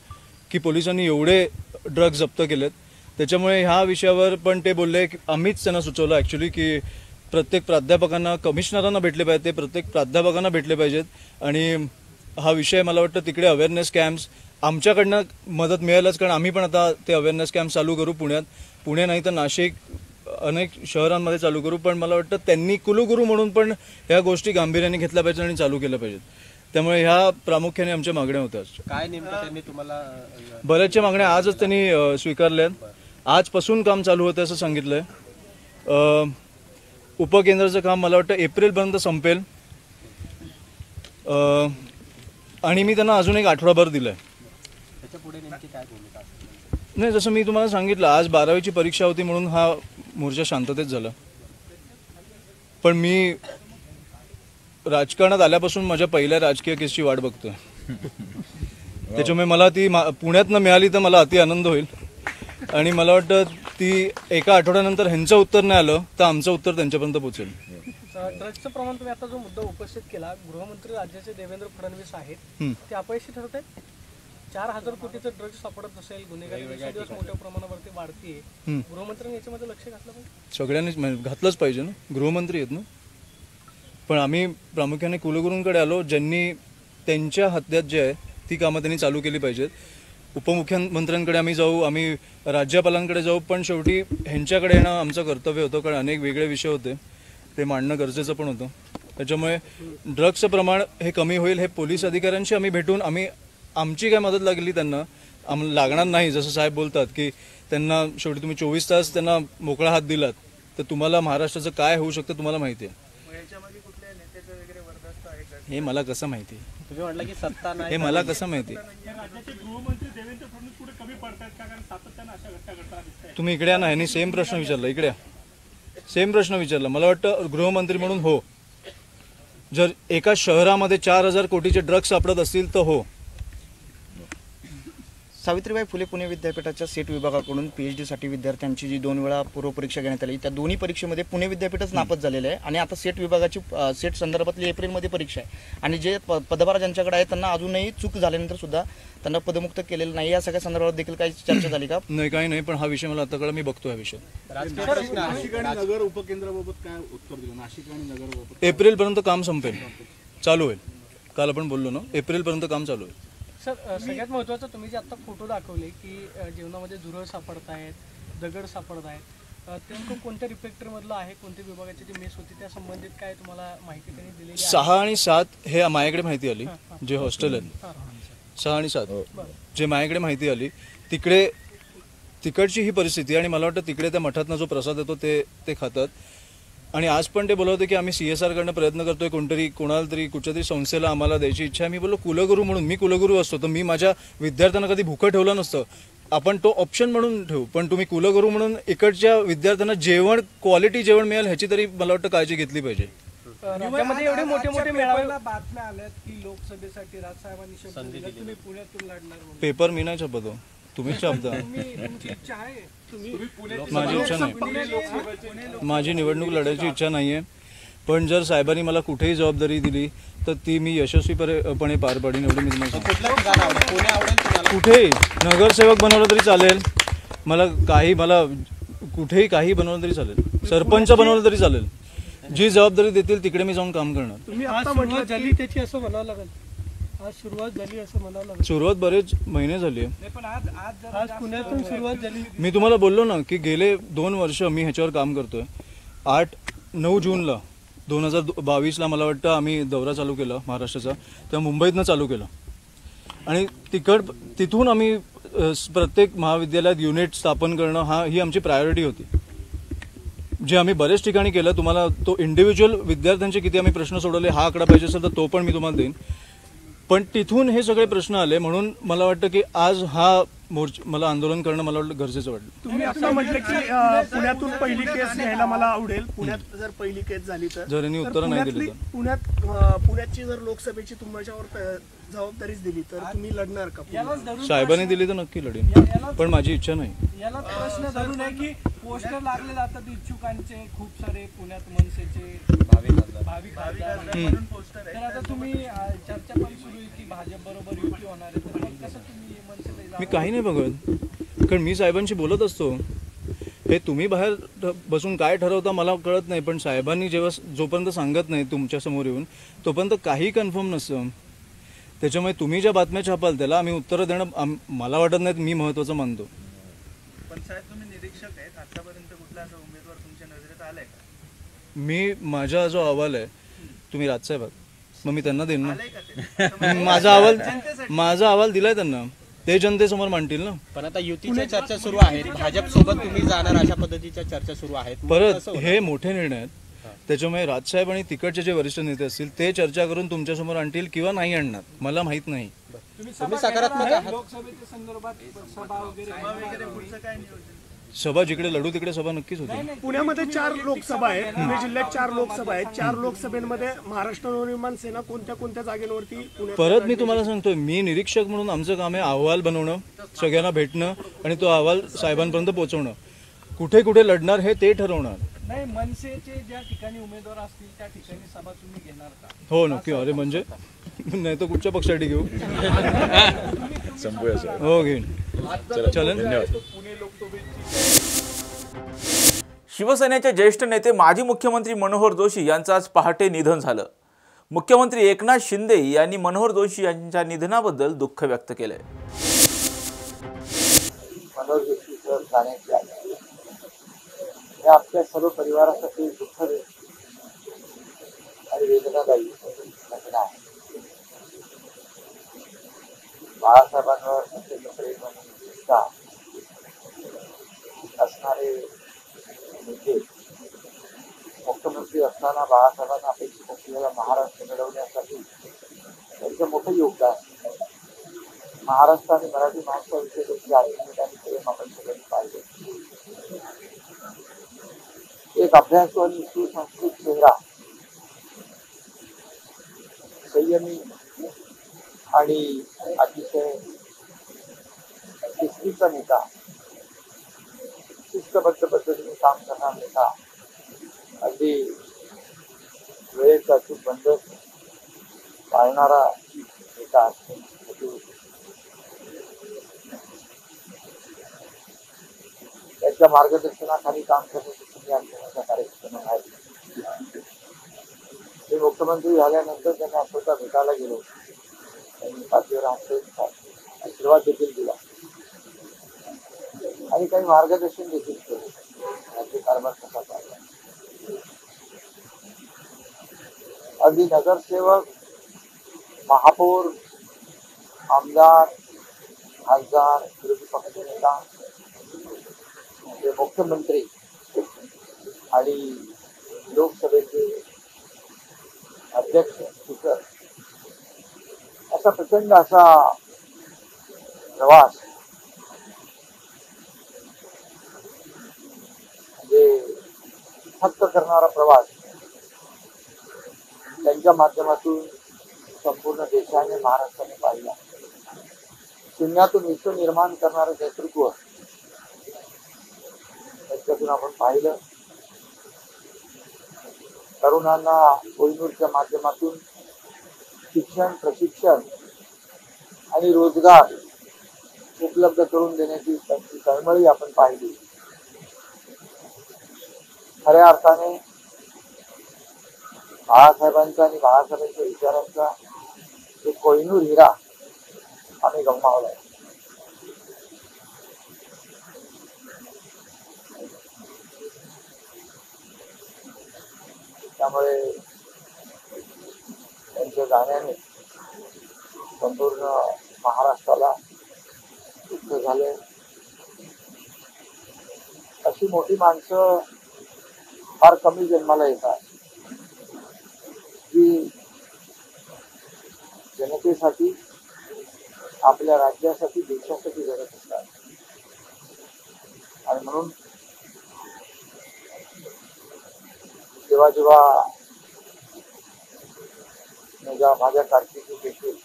की पोलिसांनी एवढे ड्रग्ज जप्त केलेत. त्याच्यामुळे ह्या विषयावर पण ते बोलले की आम्हीच त्यांना सुचवलं ॲक्च्युली की प्रत्येक प्राध्यापकांना, कमिशनरांना भेटले पाहिजे, ते प्रत्येक प्राध्यापकांना भेटले पाहिजेत. आणि हा विषय मला वाटतं तिकडे अवेअरनेस कॅम्प्स आमच्याकडनं मदत मिळेलच, कारण आम्ही पण आता ते अवेअरनेस कॅम्प चालू करू पुण्यात. पुणे नाही तर नाशिक अनेक शहरांमध्ये चालू करू. पण मला वाटतं त्यांनी कुलगुरू म्हणून पण ह्या गोष्टी गांभीर्याने घेतल्या पाहिजेत आणि चालू केल्या पाहिजेत. त्यामुळे ह्या प्रामुख्याने आमच्या मागण्या होत्या. काय नेमकं त्यांनी तुम्हाला बऱ्याचशा मागण्या आजच त्यांनी स्वीकारल्या. आजपासून काम चालू होतं असं सांगितलंय. उपकेंद्राचं काम मला वाटतं एप्रिलपर्यंत संपेल. आणि मी त्यांना अजून एक आठवडाभर दिलाय. त्याच्यापुढे नेमकी काय भूमिका असेल? नाही, जसं मी तुम्हाला सांगितलं आज 12वीची परीक्षा होती म्हणून हा मोर्चा शांततेत झाला. पण मी राजकारणात आल्यापासून माझ्या पहिल्या राजकीय केसची वाट बघतोय. त्याच्यामुळे मला ती पुण्यातनं मिळाली तर मला अति आनंद होईल. आणि मला वाटतं ती एका आठवड्यानंतर ह्यांचं उत्तर नाही आलं तर आमचं उत्तर त्यांच्यापर्यंत पोहोचेल. ड्रग्सचं प्रमाण तुम्ही आता जो मुद्दा उपस्थित केला, गृहमंत्री राज्याचे देवेंद्र फडणवीस आहेत, ते अपयशी ठरत आहेत. 4,000 कोटीचं ड्रग्स सापडत नसेल, गुन्हेगारी दिवसेंदिवस मोठ्या प्रमाणावरती वाढते. गृहमंत्र्यांनी याच्यामध्ये लक्ष घातलं पाहिजे. सगळ्यांनीच घातलंच पाहिजे ना, गृहमंत्री आहेत ना. पण आम्ही प्रामुख्याने कुलगुरूंकडे आलो ज्यांनी त्यांच्या हद्यात जे आहे ती कामं त्यांनी चालू केली पाहिजेत. उपमुख्यमंत्र्यांकडे आम्ही जाऊ, आम्ही राज्यपालांकडे जाऊ, पण शेवटी ह्यांच्याकडे येणं आमचं कर्तव्य होतं, कारण अनेक वेगळे विषय होते, ते मांडणं गरजेचं पण होतं. त्याच्यामुळे ड्रग्सचं प्रमाण हे कमी होईल, हे पोलीस अधिकाऱ्यांशी आम्ही भेटून आमची काय मदत लागली त्यांना आम्हाला लागणार नाही. जसं साहेब बोलतात की त्यांना शेवटी तुम्ही 24 तास त्यांना मोकळा हात दिलात तर तुम्हाला महाराष्ट्राचं काय होऊ शकतं तुम्हाला माहिती आहे. हे मला कसं माहिती, तुम्ही म्हटलं की सत्ता नाही, हे मला कसं माहिती. तुम्ही इकडे या ना, यांनी सेम प्रश्न विचारला, इकडे सेम प्रश्न विचारला. मला वाटतं गृहमंत्री म्हणून हो, जर एका शहरामध्ये 4000 कोटीचे ड्रग्ज सापडत असतील तर हो. सावित्रीबाई फुले पुणे विद्यापीठाच्या सेट विभागाकडून PhD-साठी विद्यार्थ्यांची जी 2 वेळा पूर्वपरीक्षा घेण्यात आली, त्या दोन्ही परीक्षेमध्ये पुणे विद्यापीठच नापास झालेलं आहे आणि आता सेट विभागाची सेट संदर्भातली एप्रिलमध्ये परीक्षा आहे आणि जे पदभार ज्यांच्याकडे आहे त्यांना अजूनही चूक झाल्यानंतर सुद्धा त्यांना पदमुक्त केलेलं नाही. या सगळ्या संदर्भात देखील काही चर्चा झाली का? नाही, काही नाही, पण हा विषय मला आता कळला, मी बघतो हा विषय. नाशिक आणि नगर उपकेंद्राबाबत काय उत्तर दिलं? नाशिक आणि नगर एप्रिलपर्यंत काम संपेल, चालू होईल. काल आपण बोललो ना, एप्रिलपर्यंत काम चालू होईल. सर, सगळ्यात महत्त्वाचं तुम्ही जे आत्ता फोटो दाखवले की जेवणामध्ये झुरळ सापडत आहेत, दगड सापडत आहेत, नेमकं कोणत्या रिपेक्टरमधलं आहे, कोणत्या विभागाची जी मेस होती त्या संबंधित काय तुम्हाला माहिती त्यांनी दिलेली? 6 आणि 7 हे माझ्याकडे माहिती आली, जे हॉस्टेल आहे 6 आणि 7 जे माझ्याकडे माहिती आली, तिकडची ही परिस्थिती. आणि मला वाटतं तिकडे त्या मठातनं जो प्रसाद येतो ते खातात. आणि आज पण ते बोलत होते की आम्ही CSR कडनं प्रयत्न करतोय, कोणाला तरी कुठच्या तरी संस्थेला आम्हाला द्यायची इच्छा आहे. मी बोललो कुलगुरू म्हणून, मी कुलगुरू असतो तर मी माझ्या विद्यार्थ्यांना कधी भुकं ठेवलं नसतं. आपण तो ऑप्शन म्हणून ठेवू, पण तुम्ही कुलगुरू म्हणून इकडच्या विद्यार्थ्यांना जेवण, क्वालिटी जेवण मिळेल ह्याची तरी मला वाटतं काळजी घेतली पाहिजे. राज्यामध्ये एवढे मोठे मोठे मेळाव्याला बातम्या आल्यात की लोकसभेसाठी राजसाहेबांनी शब्द दिला, तुम्ही पुण्यातून लढणार. पेपर मी नाही छापतो, तुम्हीच छापता. माझी इच्छा नाही, माझी निवडणूक लढायची इच्छा नाही आहे. पण जर साहेबांनी मला कुठेही जबाबदारी दिली तर ती मी यशस्वीपणे पार पाडीन, एवढी मी तुम्हाला कुठेही नगरसेवक बनवलं तरी चालेल, मला कुठेही काही बनवलं तरी चालेल, सरपंच बनवलं तरी चालेल. जी जबाबदारी देतील तिकडे मी जाऊन काम करणार. तुम्ही आता म्हटलं झाली त्याची असं म्हणावं लागेल, आज सुरुवात झाली असं म्हणावं लागेल. सुरुवात बरेच महिने झाली आहे, पण आज पुण्यातून सुरुवात झाली. मी तुम्हाला बोललो ना की गेले 2 वर्ष मी ह्याच्यावर काम करतोय. 8-9 जूनला 2022ला मला वाटतं आम्ही दौरा चालू केला महाराष्ट्राचा, त्या मुंबईतनं चालू केला आणि तिथून आम्ही प्रत्येक महाविद्यालयात युनिट स्थापन करणं ही आमची प्रायोरिटी होती, जे आम्ही बरेच ठिकाणी केलं. तुम्हाला तो इंडिव्हिज्युअल विद्यार्थ्यांचे किती आम्ही प्रश्न सोडवले हा आकडा पाहिजे असेल तर तो पण मी तुम्हाला देईन. पण तिथून हे सगळे प्रश्न आले म्हणून मला वाटतं की आज हा मला आंदोलन करणं मला वाटलं गरजेचं वाटलं. तुम्ही आता म्हटलं की पुण्यातून पहिली केस घ्यायला मला आवडेल, पुण्यात जर पहिली केस झाली तर. जर यांनी उत्तर नाही दिली तर पुण्याची जर लोकसभेची तुमच्यावर जबाबदारीच दिली तर तुम्ही लढणार का? साहेबांनी दिली तर नक्की लढेन, पण माझी इच्छा नाही. याला प्रश्न धरून आहे की पोस्टर लागले जातात इच्छुकांचे खूप सारे पुण्यात, मनसेचे भावी खासदार पोस्टर आहे. तर आता तुम्ही चर्चा पण सुरू आहे की भाजप बरोबर युती होणार आहे, तर मग कसं तुम्ही मनसेला? मी काही नाही बघत, कारण मी साहेबांशी बोलत असतो. हे तुम्ही बाहेर बसून काय ठरवता मला कळत नाही, पण साहेबांनी जोपर्यंत सांगत नाही तुमच्या समोर येऊन तोपर्यंत काही कन्फर्म नसतं. त्याच्यामुळे तुम्ही ज्या बातम्या छापाल त्याला आम्ही उत्तर देणं मला वाटत नाही मी महत्त्वाचं मानतो. पण साहेब तुम्ही निरीक्षक आहेत, आतापर्यंत कुठला असा उमेदवार तुमच्या नजरेत आलाय का? मी माझा जो अहवाल आहे तुम्ही राजसाहेब मग मी त्यांना देईन ना. माझा अहवाल दिलाय त्यांना, ते जनतेसमोर मांडतील ना. पण आता युतीच्या चर्चा सुरू आहेत, भाजप सोबत तुम्ही जाणार अशा पद्धतीच्या चर्चा सुरू आहेत. परत हे मोठे निर्णय आहेत, त्याच्यामुळे राजसाहेब आणि तिकडचे जे वरिष्ठ नेते असतील ते चर्चा करून तुमच्यासमोर आणतील किंवा नाही आणणार मला माहित नाही. तुम्ही सकारात्मक आहात. लोकसभेच्या संदर्भात सभा वगैरे पुढचं काय नियोजन? सभा जिकडे लढू तिकडे सभा नक्कीच होती. पुण्यामध्ये 4 लोकसभा आहेत, पुणे जिल्ह्यात 4 लोकसभा आहेत. 4 लोकसभेमध्ये महाराष्ट्र नवनिर्माण सेना कोणत्या जागेवरती? परत मी तुम्हाला सांगतोय, मी निरीक्षक म्हणून आमचं काम आहे अहवाल बनवणं, सगळ्यांना भेटणं आणि तो अहवाल साहेबांपर्यंत पोहोचवणं. कुठे कुठे लढणार हे ते ठरवणार. नाही, मनसेचे ज्या ठिकाणी उमेदवार असतील त्या ठिकाणी सभा तुम्ही घेणार का? हो नक्की. अरे म्हणजे नाही तर कुठच्या पक्षासाठी घेऊ? हो घेईन. चलन. शिवसेनेचे ज्येष्ठ नेते माजी मुख्यमंत्री मनोहर जोशी यांचं आज पहाटे निधन झालं. मुख्यमंत्री एकनाथ शिंदे यांनी मनोहर जोशी यांच्या निधनाबद्दल दुःख व्यक्त केलंय. मनोज जोशीसह जाण्याची आहे. हे आपल्या सर्व परिवारासाठी दुःखद आणि वेदनादायी घटना आहे. बाळासाहेबांवर अत्यंत प्रेम आणि निष्ठा असणारे नेते मुख्यमंत्री असताना बाळासाहेबांना अपेक्षित असलेला महाराष्ट्र घडवण्यासाठी त्यांचं मोठं योगदान. महाराष्ट्र आणि मराठी माणसाविषयी त्यांची आत्मीयता आणि प्रेम आपण सगळ्यांनी पाहिजे. एक अभ्यासू आणि सुसंस्कृत चेहरा, संयमी आणि अतिशय शिस्तीचा नेता, शिस्तबद्ध पद्धतीने काम करणारा नेता, अगदी वेळेचा अचूक बंदोबस्त पाळणारा नेता. त्यांच्या मार्गदर्शनाखाली काम करण्यासाठी आंदोलनाचा कार्यक्रम आहे. ते मुख्यमंत्री झाल्यानंतर त्यांना स्वतः भेटायला गेलो. त्यांनी पाठीवर हात आशीर्वाद देखील दिला आणि काही मार्गदर्शन देखील केले. राज्य कारभार कसा चालला, अगदी नगरसेवक, महापौर, आमदार, खासदार, विरोधी पक्षनेता, मुख्यमंत्री आणि लोकसभेचे अध्यक्ष, स्पीकर असा प्रचंड असा प्रवास म्हणजे थक्क करणारा प्रवास त्यांच्या माध्यमातून संपूर्ण देशाने, महाराष्ट्राने पाहिला. शून्यातून विश्व निर्माण करणारं नेतृत्व त्यांच्यातून आपण पाहिलं. तरुणांना कोहिनूरच्या माध्यमातून शिक्षण, प्रशिक्षण आणि रोजगार उपलब्ध करून देण्याची त्यांची तळमळी आपण पाहिली. खऱ्या अर्थाने बाळासाहेबांचा आणि बाळासाहेबांच्या विचारांचा एक कोहिनूर हिरा आम्ही गमावलाय. त्यामुळे त्यांच्या जाण्याने संपूर्ण महाराष्ट्राला दुःख झाले. अशी मोठी माणसं फार कमी जन्माला येतात की जनतेसाठी, आपल्या राज्यासाठी, देशासाठी जगत असतात. आणि म्हणून जेव्हा जेव्हा माझ्या कारकिर्दीत देखील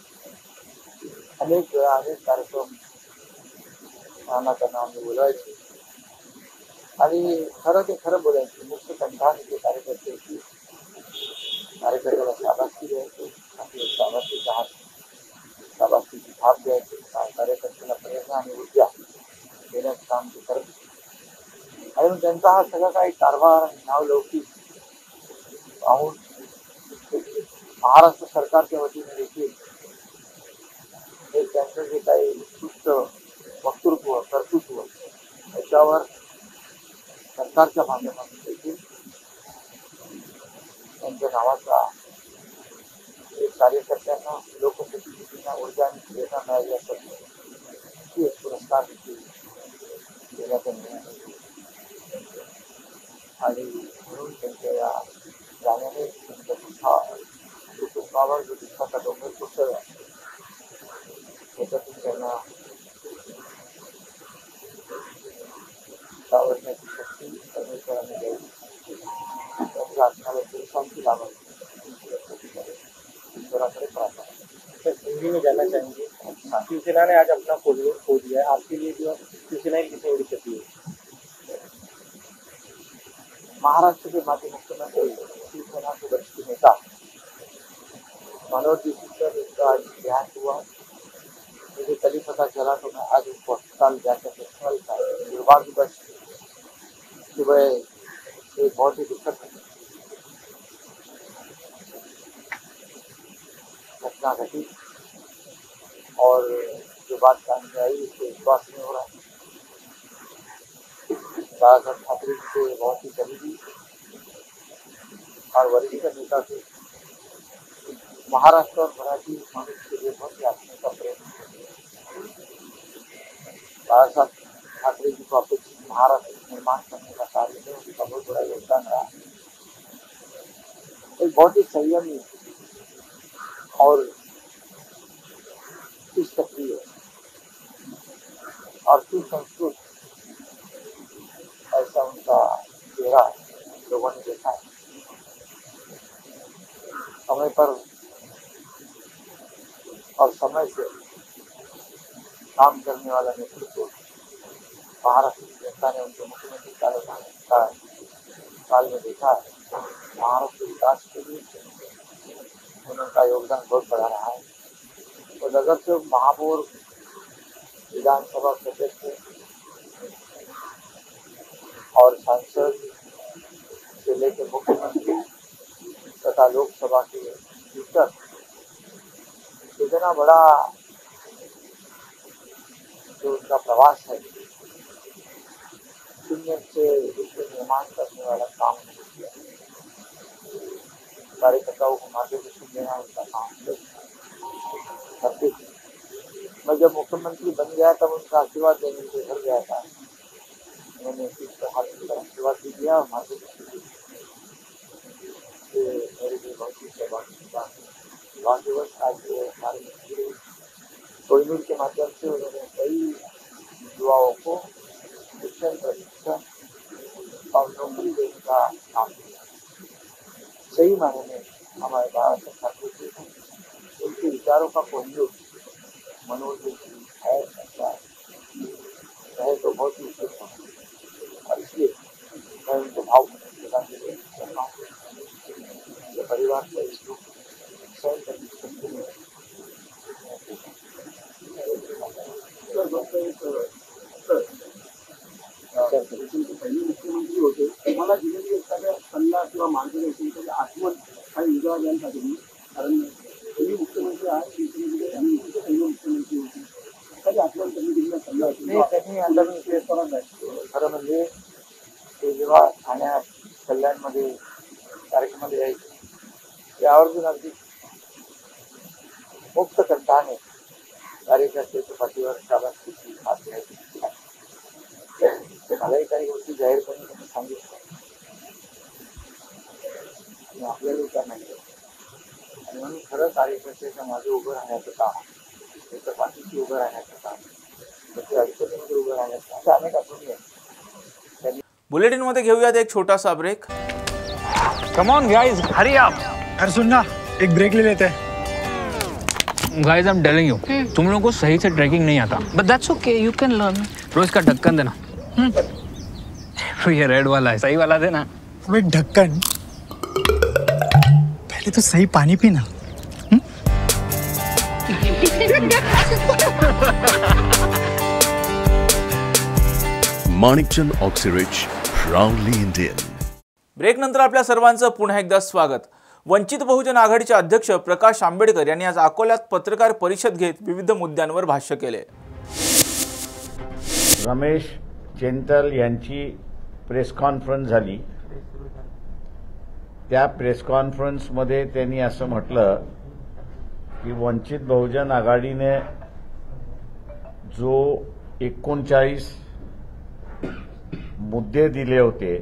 अनेक वेळा अनेक कार्यक्रम त्यांना आम्ही बोलायचे आणि खरं ते खरं बोलायचे. मुख्य कंठाने ते कार्यकर्ते की कार्यकर्त्याला शाबासकी द्यायचे, आपल्या शाबासकीचा हात, शाबासकीची थाप द्यायचे, कार्यकर्त्याला प्रेरणा आणि ऊर्जा देण्याचं काम ते करत होते. आणि त्यांचा हा सगळा काही कारभार नावलौकिक पाहून महाराष्ट्र सरकारच्या वतीने देखील हे त्यांचं जे काही उत्कृष्ट वक्तृत्व, कर्तृत्व याच्यावर सरकारच्या माध्यमातून देखील त्यांच्या नावाचा एक कार्यकर्त्यांना, लोकप्रतिनिधींना ऊर्जा आणि प्रेरणा मिळाली असेल एक पुरस्कार देखील देण्यात येणार. आणि म्हणून त्यांच्या या जाण्याने कुटुंबावर जो दुःखाचा डोंगर कोसळला त्याच्यातून त्यांना सावरण्याची शक्ती परमेश्वराने द्यावी, त्यांच्या आत्म्याला शांती लावावी ईश्वराकडे प्रार्थना. हिंदी में जानना चाहेंगे, शिवसेना ने आज अपना खो दिया, आपके लिए जो शिवसेना की कितनी बड़ी क्षति है? महाराष्ट्र के माजी मुख्यमंत्री, शिवसेना के वरिष्ठ नेता मनोज जोशी सर, इसका आज देहांत हुआ. मुझे कल ही पता चला तो मैं आज उसको अस्पताल जाकर देखने था. दुर्भाग्यवश सुबह एक बहुत ही दुखद घटना घटी और जो बात सामने आई उससे विश्वास नहीं हो रहा. बाला साहब ठाकरे जी के बहुत ही करीबी और वरिष्ठ नेता थे। महाराष्ट्र और मराठी मनुष्य के लिए बहुत ही आत्मीय का प्रेम। बाला साहब ठाकरे जी को अपेक्षित महाराष्ट्र निर्माण करने का कार्य में उनका बहुत बड़ा योगदान रहा। एक बहुत ही संयमी और सक्रिय और सुसंस्कृत ऐसा उनका चेहरा लोगों ने देखा है। समय पर और समय से काम करने वाला नेतृत्व महाराष्ट्र की जनता ने उनके मुख्यमंत्री काल में देखा है। महाराष्ट्र विकास के लिए उनका योगदान बहुत बड़ा रहा है। तो नगर सेवक, महापौर, विधानसभा सदस्य और सांसद से लेकर मुख्यमंत्री तथा लोकसभा के स्पीकर, इतना बड़ा जो उनका प्रवास है, शून्य से विश्व निर्माण करने वाला काम किया। कार्यकर्ताओं को मार्गदर्शन देना उनका काम करते थे। मैं जब मुख्यमंत्री बन गया तब उनका आशीर्वाद देने से घर गया था। मैंने आशीर्वाद भी दिया और मार्गदर्शन मेरे लिए बहुत ही सौभाग्यवश आज हमारे मंत्री कोहिनूर के माध्यम से उन्होंने कई युवाओं को शिक्षण, प्रशिक्षण और नौकरी देने का काम किया। सही मायने में हमारे बाला साहब ठाकरे जी उनके विचारों का कोहिनूर मनोज है, है तो बहुत ही उपयुक्त है। और इसलिए मैं उनको भाव करना हूँ परिवार का इस रूप सहन करने की शक्ति में पहिले मुख्यमंत्री होते, तुम्हाला दिलेली एखाद्या सल्ला किंवा मार्गदर्शन एखादी आठवण काही उजाळा द्यायला पाहिजे। कारण तुम्ही मुख्यमंत्री आहात, पहिले मुख्यमंत्री होते, एखादी आठवण त्यांनी दिलेला सल्ला त्यांनी आता मी ते करत नाही। खरं म्हणजे ते जेव्हा ठाण्यात कल्याणमध्ये कार्यक्रमाला यायचे ते आवर्जून अगदी मुक्त कंठाने कार्यकर्त्याच्या पाठीवर शाबासकी हात घ्यायचे। मलाही काही गोष्टी जाहीरपणे त्यांनी सांगितलं आणि आपल्याला विचार नाही केला आणि म्हणून खरं कार्यकर्त्याच्या मागे उभं राहण्याचं काम, त्याच्या पाठीशी उभं राहण्याचं काम, त्याच्या अडचणीमध्ये उभं राहण्याचं काम, अशा अनेक आठवणी आहेत। बुलेटिन मध्ये घेऊयात एक छोटासा break. Come on guys, hurry up. यार सुन ना, एक ब्रेक ले लेते हैं। Guys I am telling you, तुम लोगों को सही से ट्रैकिंग नहीं आता, but that's okay, you can learn. रोज का ढक्कन देना। ये रेड वाला है, सही वाला देना। अबे ढक्कन, पहले तो सही पानी पीना। Manikchand Oxyrich, proudly Indian. Break नंतर आपल्या सर्वांचं पुन्हा एकदा स्वागत। वंचित बहुजन आघाडीचे अध्यक्ष प्रकाश आंबेडकर यांनी आज अकोल्यात पत्रकार परिषद घेत विविध मुद्द्यांवर भाष्य केले। रमेश चेंतल यांची प्रेस कॉन्फरन्स झाली। त्या प्रेस कॉन्फरन्समध्ये त्यांनी असं म्हटलं की वंचित बहुजन आघाडीने जो 39 मुद्दे दिले होते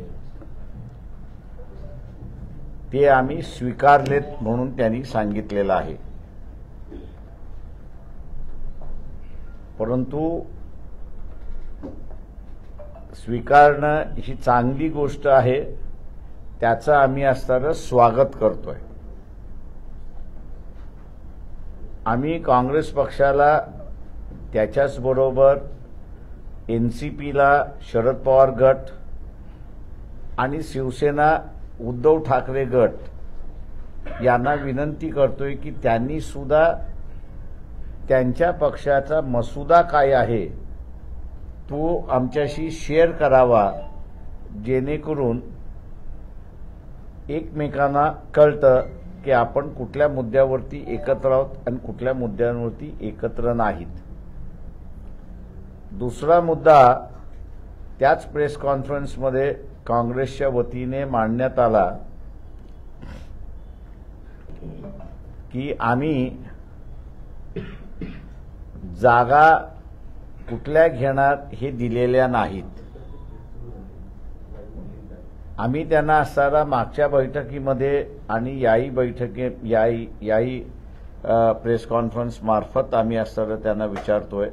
ते आम्ही स्वीकारलेत म्हणून त्यांनी सांगितलेलं आहे। परंतु स्वीकारणं ही चांगली गोष्ट आहे, त्याचं आम्ही असणारं स्वागत करतोय। आम्ही काँग्रेस पक्षाला, त्याच्याच बरोबर एनसीपीला, शरद पवार गट आणि शिवसेना उद्धव ठाकरे गट यांना विनंती करतोय की त्यांनी सुद्धा त्यांच्या पक्षाचा मसुदा काय आहे तो आमच्याशी शेअर करावा, जेणेकरून एकमेकांना कळतं की आपण कुठल्या मुद्द्यावरती एकत्र आहोत आणि कुठल्या मुद्द्यांवरती एकत्र नाहीत। दुसरा मुद्दा त्याच प्रेस कॉन्फरन्समध्ये काँग्रेसच्या वतीने मांडण्यात आला की आम्ही जागा कुठल्या घेणार हे दिलेल्या नाहीत. आम्ही त्यांना असताना मागच्या बैठकीमध्ये आणि याही प्रेस कॉन्फरन्स मार्फत आम्ही असताना त्यांना विचारतोय,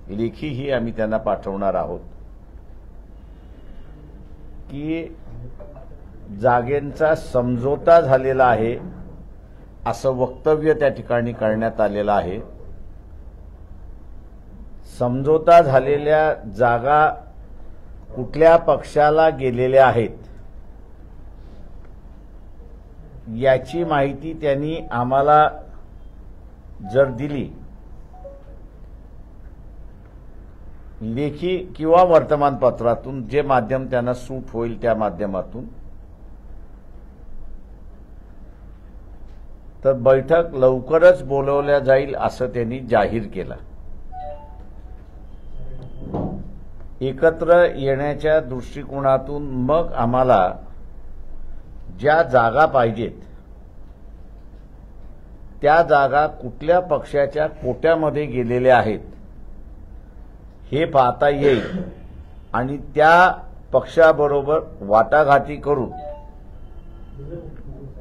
लेखीही आम्ही त्यांना पाठवणार आहोत की जागेंचा समझोता झालेला आहे असं वक्तव्य त्या ठिकाणी करण्यात आलेलं आहे. समझोता झालेल्या जागा कुठल्या पक्षाला गेलेल्या आहेत याची माहिती त्यांनी आम्हाला जर दिली, लेखी किंवा वर्तमानपत्रातून, जे माध्यम त्यांना सूट होईल त्या माध्यमातून, तर बैठक लवकरच बोलवल्या जाईल असं त्यांनी जाहीर केलं. एकत्र येण्याच्या दृष्टिकोनातून मग आम्हाला ज्या जागा पाहिजेत त्या जागा कुठल्या पक्षाच्या कोट्यामध्ये गेलेल्या आहेत हे पाहता येईल आणि त्या पक्षाबरोबर वाटाघाटी करून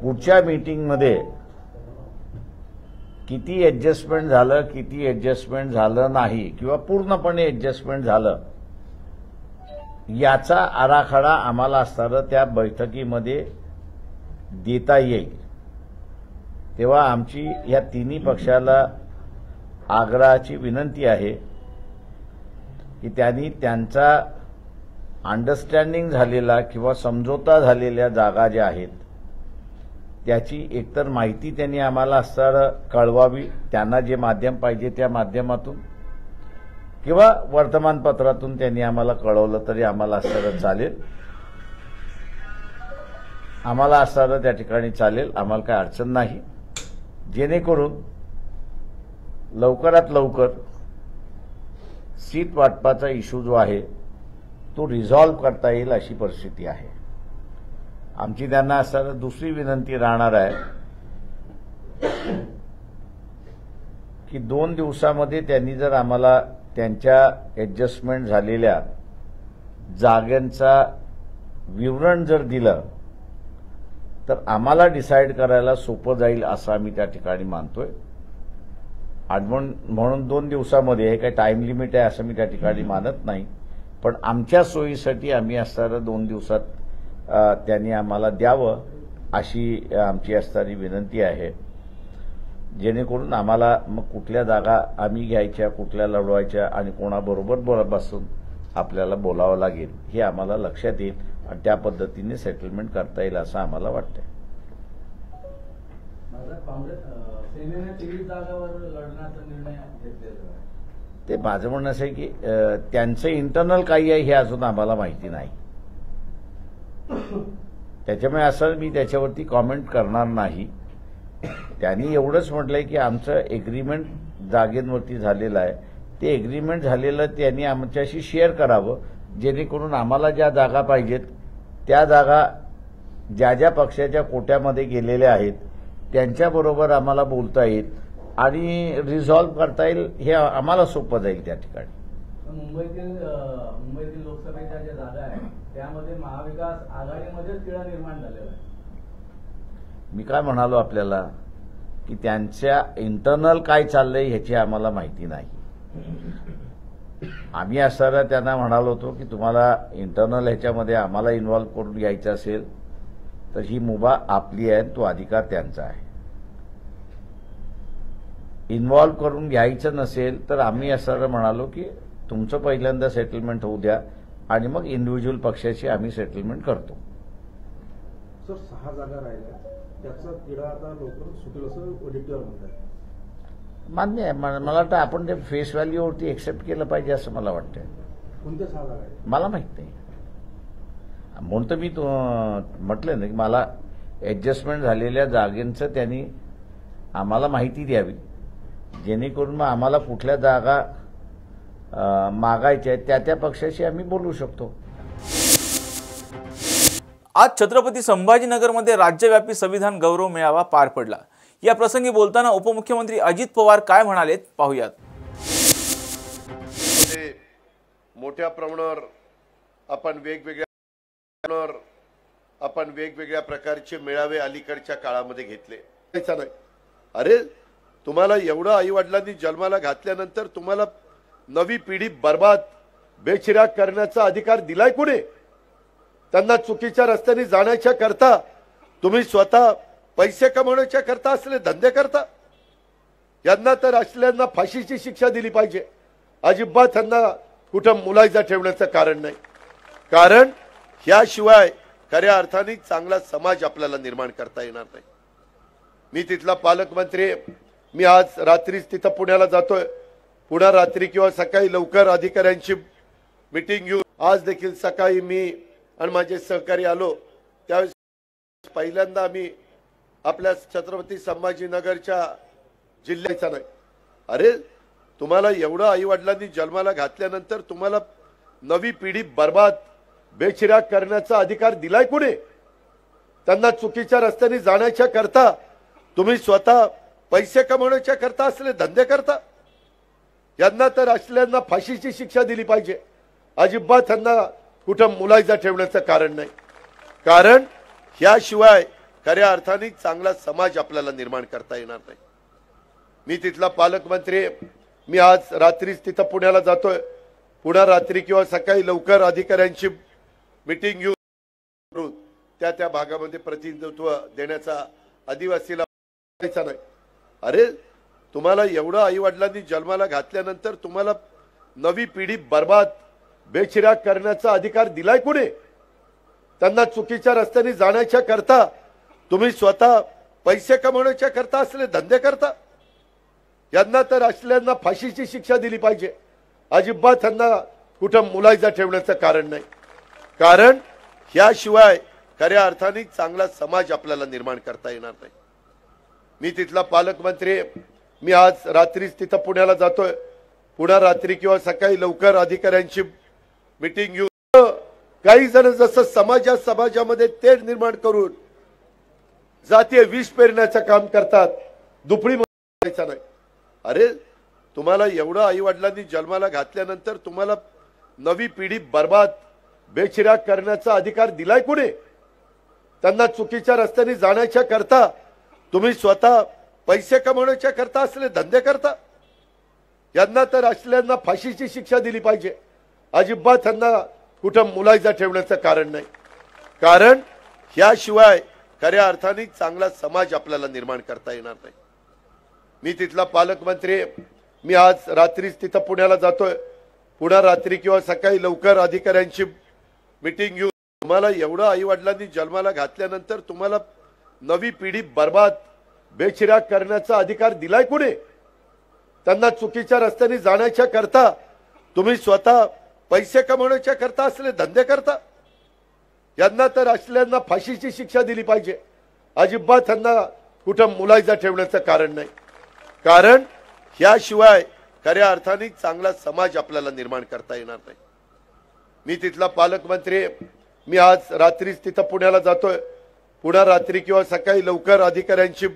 पुढच्या मीटिंगमध्ये किती ॲडजस्टमेंट झालं, किती ॲडजस्टमेंट झालं नाही किंवा पूर्णपणे ॲडजस्टमेंट झालं याचा आराखडा आम्हाला असताना त्या बैठकीमध्ये देता येईल. तेव्हा आमची या तिन्ही पक्षाला आग्रहाची विनंती आहे की त्यांनी त्यांचा अंडरस्टँडिंग झालेला किंवा समझोता झालेल्या जागा ज्या आहेत त्याची एकतर माहिती त्यांनी आम्हाला असताना कळवावी, त्यांना जे माध्यम पाहिजे त्या माध्यमातून, किंवा वर्तमानपत्रातून त्यांनी आम्हाला कळवलं तरी आम्हाला असताना चालेल. आम्हाला असताना त्या ठिकाणी चालेल, आम्हाला काही अडचण नाही, जेणेकरून लवकरात लवकर सीट वाटपाचा इश्यू जो आहे तो रिझॉल्व्ह करता येईल अशी परिस्थिती आहे. आमची त्यांना असताना दुसरी विनंती राहणार आहे की 2 दिवसामध्ये त्यांनी जर आम्हाला त्यांच्या ॲडजस्टमेंट झालेल्या जागांचा विवरण जर दिलं तर आम्हाला डिसाईड करायला सोपं जाईल असं आम्ही त्या ठिकाणी मानतोय. म्हणून 2 दिवसामध्ये, हे काही टाइम लिमिट आहे असं मी त्या ठिकाणी मानत नाही, पण आमच्या सोयीसाठी आम्ही असताना 2 दिवसात त्यांनी आम्हाला द्यावं अशी आमची असणारी विनंती आहे, जेणेकरून आम्हाला मग कुठल्या जागा आम्ही घ्यायच्या, कुठल्या लढवायच्या आणि कोणाबरोबर बसून आपल्याला बोलावं लागेल हे आम्हाला लक्षात येईल आणि त्या पद्धतीने सेटलमेंट करता येईल असं आम्हाला वाटतंय. ते माझं म्हणणं असं आहे की त्यांचं इंटरनल काही आहे हे अजून आम्हाला माहिती नाही, त्याच्यामुळे असं मी त्याच्यावरती कॉमेंट करणार नाही. त्यांनी एवढंच म्हटलंय की आमचं एग्रीमेंट जागेंवरती झालेलं आहे, ते एग्रीमेंट झालेलं त्यांनी आमच्याशी शेअर करावं, जेणेकरून आम्हाला ज्या जागा पाहिजेत त्या जागा ज्या ज्या पक्षाच्या कोट्यामध्ये गेलेल्या आहेत त्यांच्याबरोबर आम्हाला बोलता येईल आणि रिझॉल्व्ह करता येईल, हे आम्हाला सोपं जाईल त्या ठिकाणी. मुंबईतील लोकसभेच्या ज्या जागा आहेत त्यामध्ये महाविकास आघाडीमध्येच तिढा निर्माण झालेला आहे. मी काय म्हणालो आपल्याला की त्यांच्या इंटरनल काय चाललंय ह्याची आम्हाला माहिती नाही. आम्ही असताना त्यांना म्हणालो होतो की तुम्हाला इंटरनल ह्याच्यामध्ये आम्हाला इन्व्हॉल्व करून घ्यायचं असेल तर ही मुभा आपली आहे, तो अधिकार त्यांचा आहे. इन्व्हॉल्व करून घ्यायचं नसेल तर आम्ही असताना म्हणालो की तुमचं पहिल्यांदा सेटलमेंट होऊ द्या आणि मग इंडिव्हिज्युअल पक्षाची आम्ही सेटलमेंट करतो. सर 6 जागा राहिल्या, त्याचा तिढा आता लवकर सुटेल असं ऑडिटर म्हणतात. मान्य आहे, मला वाटतं आपण ते फेस व्हॅल्यूवरती एक्सेप्ट केलं पाहिजे असं मला वाटतंय. कोणत्या 6 जागा आहेत मला माहित नाही, म्हणून तर मी म्हटलं ना की मला ॲडजस्टमेंट झालेल्या जागेंचं त्यांनी आम्हाला माहिती द्यावी, जेणेकरून मग आम्हाला कुठल्या जागा मागायचे आहेत त्या पक्षाशी आम्ही बोलू शकतो. आज छत्रपती संभाजीनगरमध्ये राज्यव्यापी संविधान गौरव मेळावा पार पडला. या प्रसंगी बोलताना उपमुख्यमंत्री अजित पवार काय म्हणालेत पाहूयात. मोठ्या प्रमाणावर आपण वेगवेगळ्या प्रकारचे मेळावे अलीकडच्या काळामध्ये घेतले. अरे तुम्हाला एवढं आई वडिलांनी जन्माला घातल्यानंतर तुम्हाला नवी पिढी बर्बाद बेचिराग करण्याचा अधिकार दिलाय कोणी? त्यांना चुकीच्या रस्त्याने जाण्याच्या करता तुम्ही स्वतः पैसे कमवण्याच्या करता असले धंदे करता. यांना तर असल्यांना फाशीची शिक्षा दिली पाहिजे. अजिबात त्यांना कुठं मुलायजा ठेवण्याचं कारण नाही. कारण याशिवाय खऱ्या अर्थाने चांगला समाज आपल्याला निर्माण करता येणार नाही. मी तिथला पालकमंत्री, मी आज रात्रीच तिथं पुण्याला जातोय. पुन्हा रात्री किंवा सकाळी लवकर अधिकाऱ्यांची मीटिंग घेऊन आज देखील सकाळी मी आणि माझे सहकारी आलो. त्यावेळेस पहिल्यांदा आम्ही आपल्या छत्रपती संभाजीनगरच्या जिल्ह्याचा नाही. अरे तुम्हाला एवढं आई वडिलांनी जन्माला घातल्यानंतर तुम्हाला नवी पिढी बर्बाद बेचिराग करण्याचा अधिकार दिलाय कोणी? त्यांना चुकीच्या रस्त्याने जाण्याच्या करता तुम्ही स्वतः पैसे कमवण्याच्या करता असले धंदे करता. यांना तर असल्यांना फाशीची शिक्षा दिली पाहिजे. अजिबात त्यांना कुठं मुलायजा ठेवण्याचं कारण नाही. कारण याशिवाय खऱ्या अर्थाने चांगला समाज आपल्याला निर्माण करता येणार नाही. मी तिथला पालकमंत्री, मी आज रात्रीच तिथं पुण्याला जातोय. पुन्हा रात्री किंवा सकाळी लवकर अधिकाऱ्यांची मीटिंग घेऊन त्या भागामध्ये प्रतिनिधित्व देण्याचा आदिवासीला नाही. अरे तुम्हाला एवढं आई वडिलांनी जन्माला घातल्यानंतर तुम्हाला नवी पिढी बर्बाद बेचिराग करण्याचा अधिकार दिलाय कोणी? त्यांना चुकीच्या रस्त्याने जाण्याच्या करता तुम्ही स्वतः पैसे कमवण्याच्या करता असले धंदे करता. यांना तर असल्यांना फाशीची शिक्षा दिली पाहिजे. अजिबात त्यांना कुठं मुलायजा ठेवण्याचं कारण नाही. कारण याशिवाय खऱ्या अर्थाने चांगला समाज आपल्याला निर्माण करता येणार नाही. मी तिथला पालकमंत्री, मी आज रात्रीच तिथं पुण्याला जातोय. पुन्हा रात्री किंवा सकाळी लवकर अधिकाऱ्यांची मीटिंग घेऊन काही जण जसं समाजामध्ये तेढ निर्माण करून जातीय विष पेरण्याचं काम करतात. दुपडी म्हणायचं नाही. अरे तुम्हाला एवढं आई वडिलांनी जन्माला घातल्यानंतर तुम्हाला नवी पिढी बर्बाद बेचिराग करण्याचा अधिकार दिलाय कोणी? त्यांना चुकीच्या रस्त्याने जाण्याच्या करता तुम्ही स्वतः पैसे कमवण्याच्या करता असले धंदे करता. यांना तर असल्यांना फाशीची शिक्षा दिली पाहिजे. अजिबात त्यांना कुठं मुलायजा ठेवण्याचं कारण नाही. कारण याशिवाय खऱ्या अर्थाने चांगला समाज आपल्याला निर्माण करता येणार नाही. मी तिथला पालकमंत्री, मी आज रात्रीच तिथं पुण्याला जातोय. पुन्हा रात्री किंवा सकाळी लवकर अधिकाऱ्यांची मीटिंग घेऊन तुम्हाला एवढं आई वडिलांनी जन्माला घातल्यानंतर तुम्हाला नवी पिढी बर्बाद बेचिराग करण्याचा अधिकार दिलाय कोणी? त्यांना चुकीच्या रस्त्याने जाण्याच्या करता तुम्ही स्वतः पैसे कमवण्याच्या करता असले धंदे करता. यांना तर असल्यांना फाशीची शिक्षा दिली पाहिजे. अजिबात त्यांना कुठं मुलायजा ठेवण्याचं कारण नाही. कारण याशिवाय खऱ्या अर्थाने चांगला समाज आपल्याला निर्माण करता येणार नाही. मी तिथला पालकमंत्री, मी आज रात्रीच तिथं पुण्याला जातोय. पुन्हा रात्री किंवा सकाळी लवकर अधिकाऱ्यांची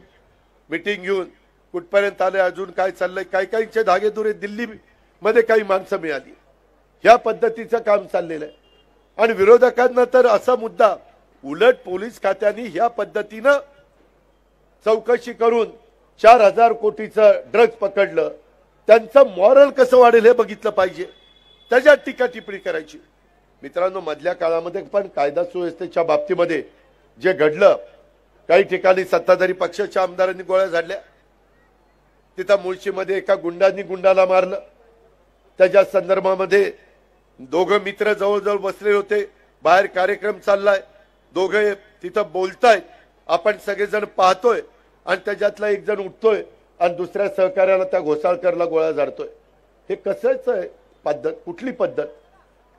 मीटिंग घेऊन कुठपर्यंत आले, अजून काय चाललंय, काही काहींचे धागेदुरे दिल्लीमध्ये काही माणसं मिळाली, ह्या पद्धतीचं काम चाललेलं आहे. आणि विरोधकांना तर असा मुद्दा, उलट पोलीस खात्याने ह्या पद्धतीनं चौकशी करून 4,000 कोटीचं ड्रग्ज पकडलं, त्यांचं मॉरल कसं वाढेल हे बघितलं पाहिजे. त्याच्यात टीका टिप्पणी करायची. मित्रांनो, मधल्या काळामध्ये पण कायदा सुव्यवस्थेच्या बाबतीमध्ये जे घडलं, काही ठिकाणी सत्ताधारी पक्षाच्या आमदारांनी गोळ्या झाडल्या. तिथं मुळशीमध्ये एका गुंडांनी गुंडाला मारलं. त्याच्या संदर्भामध्ये दोघं मित्र जवळजवळ बसले होते. बाहेर कार्यक्रम चाललाय, दोघे तिथं बोलतायत, आपण सगळेजण पाहतोय. आणि त्याच्यातला एक जण उठतोय आणि दुसऱ्या सहकार्याला त्या घोसाळकरला गोळ्या झाडतोय. हे कसंच आहे पद्धत? कुठली पद्धत?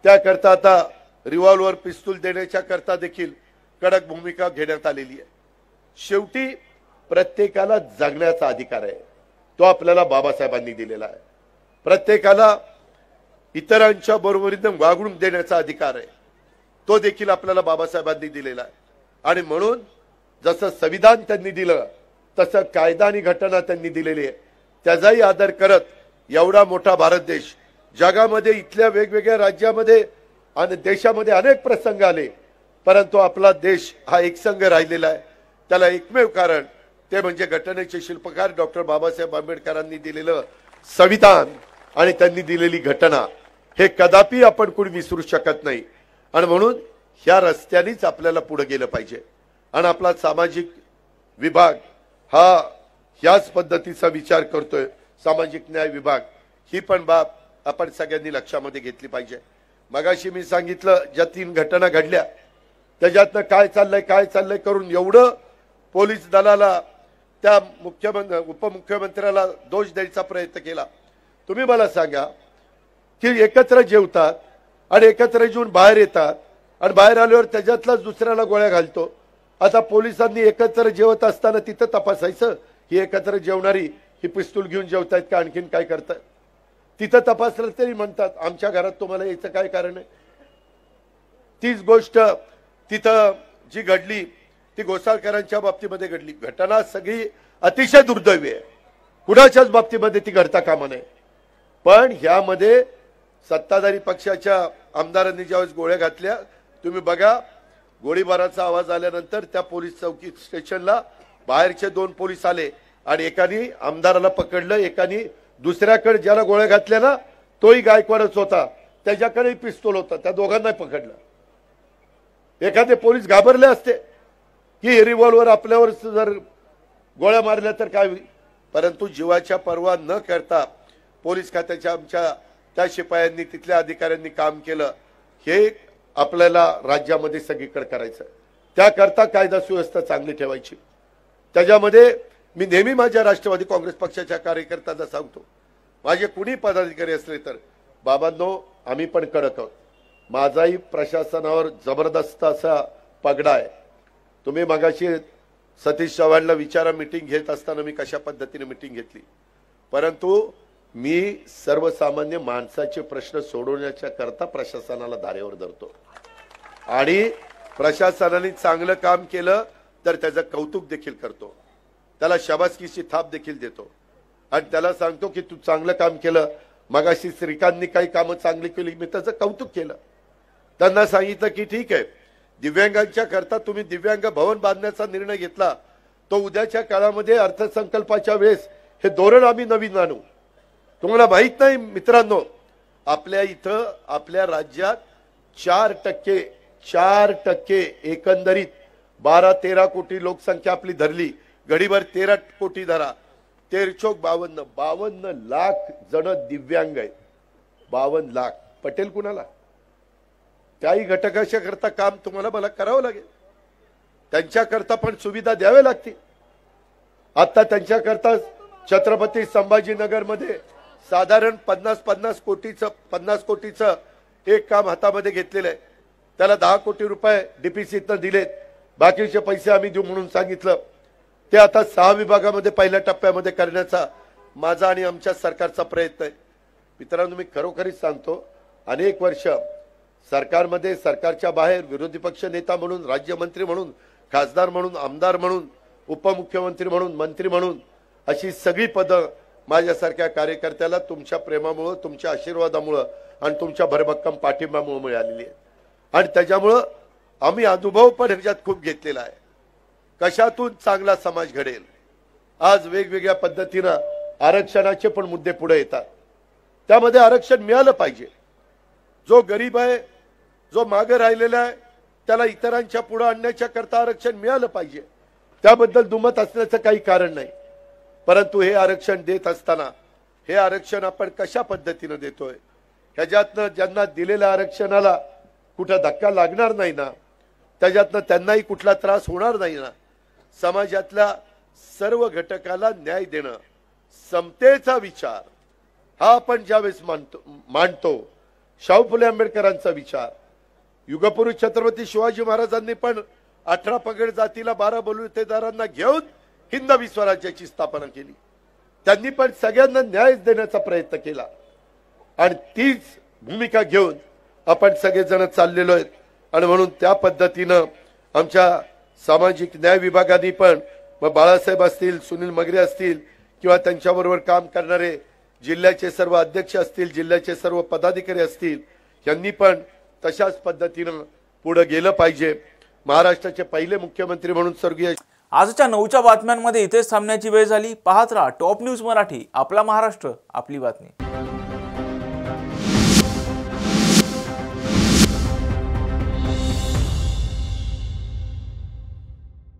त्याकरता आता रिव्हॉल्वर पिस्तूल देण्याच्या करता देखील कडक भूमिका घेण्यात आलेली आहे. शेवटी प्रत्येकाला जगण्याचा अधिकार आहे, तो आपल्याला बाबासाहेबांनी दिलेला आहे. प्रत्येकाला इतरांच्या बरोबरीने वागणूक देण्याचा अधिकार आहे, तो देखील आपल्याला बाबासाहेबांनी दिलेला आहे. आणि म्हणून जसं संविधान त्यांनी दिलं तसं कायदा आणि घटना त्यांनी दिलेली आहे, त्याचाही आदर करत एवढा मोठा भारत देश, जगामध्ये इथल्या वेगवेगळ्या राज्यामध्ये आणि देशामध्ये अनेक प्रसंग आले, परंतु आपला देश हा एकसंघ राहिलेला आहे. त्याला एकमेव कारण ते म्हणजे घटनेचे शिल्पकार डॉक्टर बाबासाहेब आंबेडकरांनी दिलेलं संविधान आणि त्यांनी दिलेली घटना. हे कदापि आपण कोणी विसरू शकत नाही. आणि म्हणून ह्या रस्त्यानेच आपल्याला पुढे गेलं पाहिजे. आणि आपला सामाजिक विभाग हा ह्याच पद्धतीचा विचार करतोय, सामाजिक न्याय विभाग. ही पण बाब आपण सगळ्यांनी लक्षामध्ये घेतली पाहिजे. मगाशी मी सांगितलं ज्या 3 घटना घडल्या त्याच्यातनं काय चाललंय करून एवढं पोलीस दलाला त्या उपमुख्यमंत्र्याला दोष द्यायचा प्रयत्न केला. तुम्ही मला सांगा की एकत्र जेवतात आणि एकत्र जेवून बाहेर येतात आणि बाहेर आल्यावर त्याच्यातलाच दुसऱ्याला गोळ्या घालतो. आता पोलिसांनी एकत्र जेवत असताना तिथं तपासायचं ही एकत्र जेवणारी ही पिस्तूल घेऊन जेवतायत का आणखीन काय करतायत, तिथं तपासलं तरी म्हणतात आमच्या घरात तुम्हाला यायचं काय कारण आहे. तीच गोष्ट तिथं जी घडली ती घोसाळकरांच्या बाबतीमध्ये घडली. घटना सगळी अतिशय दुर्दैवी आहे, कुणाच्याच बाबतीमध्ये ती घडता कामा नये. पण ह्यामध्ये सत्ताधारी पक्षाच्या आमदारांनी ज्यावेळेस गोळ्या घातल्या, तुम्ही बघा गोळीबाराचा आवाज आल्यानंतर त्या पोलीस चौकी स्टेशनला बाहेरचे 2 पोलीस आले आणि एकाने आमदाराला पकडलं, एकाने दुसऱ्याकडे ज्याला गोळ्या घातल्या ना तोही गायकवाडच होता, त्याच्याकडेही पिस्तूल होता, त्या दोघांनाही पकडलं. एखादे पोलीस घाबरले असते की रिव्हॉल्वर आपल्यावर जर गोळ्या मारल्या तर काय होईल, परंतु जीवाच्या पर्वा न करता पोलीस खात्याच्या आमच्या त्या शिपायांनी तिथल्या अधिकाऱ्यांनी काम केलं. हे आपल्याला राज्यामध्ये सगळीकडे करायचं. त्याकरता कायदा सुव्यवस्था चांगली ठेवायची. त्याच्यामध्ये मी नेहमी माझ्या राष्ट्रवादी काँग्रेस पक्षाच्या कार्यकर्त्यांना सांगतो, माझे कुणी पदाधिकारी असले तर बाबांनो आम्ही पण कडक आहोत. माझाही प्रशासनावर जबरदस्त असा पगडा आहे. तुम्ही मगाशी सतीश चव्हाणला विचारा मीटिंग घेत असताना मी कशा पद्धतीने मीटिंग घेतली, परंतु मी सर्वसामान्य माणसाचे प्रश्न सोडवण्याच्या करता प्रशासनाला धारेवर धरतो. आणि प्रशासनाने चांगलं काम केलं तर त्याचं कौतुक देखील करतो, त्याला शाबासकीची थाप देखील देतो आणि त्याला सांगतो की तू चांगलं काम केलं. मगाशी श्रीकांतनी काही कामं चांगली केली, मी त्याचं कौतुक केलं. त्यांना सांगितलं की ठीक आहे, दिव्यांगांच्या करता तुम्ही दिव्यांग भवन बांधण्याचा निर्णय घेतला, तो उद्याच्या काळामध्ये अर्थसंकल्पाच्या वेळेस हे धोरण आम्ही नवीन आणू. तुम्हाला माहित नाही मित्रांनो, आपल्या इथं आपल्या राज्यात 4% एकंदरीत 12-13 कोटी लोकसंख्या आपली धरली, घडीभर 13 कोटी धरा, 52 लाख जण दिव्यांग आहेत. 52 लाख पटेल कुणाला? त्याही घटकाच्या करता काम तुम्हाला मला करावं लागेल, त्यांच्याकरता पण सुविधा द्याव्या लागतील. आता त्यांच्याकरता छत्रपती संभाजीनगरमध्ये साधारण 50 कोटीचं एक काम हातामध्ये घेतलेलं आहे. त्याला 10 कोटी रुपये डीपीसीतनं दिलेत, बाकीचे पैसे आम्ही देऊ म्हणून सांगितलं. ते आता 6 विभागामध्ये पहिल्या टप्प्यामध्ये करण्याचा माझा आणि आमच्या सरकारचा प्रयत्न आहे. मित्रांनो मी खरोखरीच सांगतो, अनेक वर्ष सरकारमध्ये सरकारच्या बाहेर विरोधी पक्ष नेता म्हणून, राज्यमंत्री म्हणून, खासदार म्हणून, आमदार म्हणून, उपमुख्यमंत्री म्हणून, मंत्री म्हणून अशी सगळी पदं माझ्यासारख्या कार्यकर्त्याला तुमच्या प्रेमामुळं, तुमच्या आशीर्वादामुळं आणि तुमच्या भरभक्कम पाठिंब्यामुळे मिळालेली आहे. आणि त्याच्यामुळं आम्ही अनुभव पण ह्याच्यात खूप घेतलेला आहे, कशातून चांगला समाज घडेल. आज वेगवेगळ्या पद्धतीनं आरक्षणाचे पण मुद्दे पुढे येतात, त्यामध्ये आरक्षण मिळालं पाहिजे. जो गरीब आहे, जो मागे राहिलेला आहे, त्याला इतरांच्या पुढे आणण्याच्या करता आरक्षण मिळालं पाहिजे, त्याबद्दल दुमत असण्याचं काही कारण नाही. परंतु हे आरक्षण देत असताना हे आरक्षण आपण कशा पद्धतीनं देतोय, ह्याच्यातनं ज्यांना दिलेल्या आरक्षणाला कुठं धक्का लागणार नाही ना, त्याच्यातनं त्यांनाही कुठला त्रास होणार नाही ना, समाजातल्या सर्व घटकाला न्याय देणं, समतेचा विचार हा आपण ज्यावेळेस मांडतो, शाहू फुले आंबेडकरांचा विचार, युगपुरुष छत्रपती शिवाजी महाराजांनी पण 18 पगड जातीला 12 बलुतेदारांना घेऊन हिंदवी स्वराज्याची स्थापना केली. त्यांनी पण सगळ्यांना न्याय देण्याचा प्रयत्न केला आणि तीच भूमिका घेऊन आपण सगळेजण चाललेलो आहेत आणि म्हणून त्या पद्धतीनं आमच्या सामाजिक न्याय विभागाने पण मग बाळासाहेब असतील, सुनील मगरे असतील किंवा त्यांच्याबरोबर काम करणारे जिल्ह्याचे सर्व अध्यक्ष असतील, जिल्ह्याचे सर्व पदाधिकारी असतील, यांनी पण तशाच पद्धतीनं पुढे गेलं पाहिजे. महाराष्ट्राचे पहिले मुख्यमंत्री म्हणून स्वर्गीय आजच्या 9च्या बातम्यांमध्ये इथेच थांबण्याची वेळ झाली. पाहत राहा टॉप न्यूज मराठी. आपला महाराष्ट्र, आपली बातमी.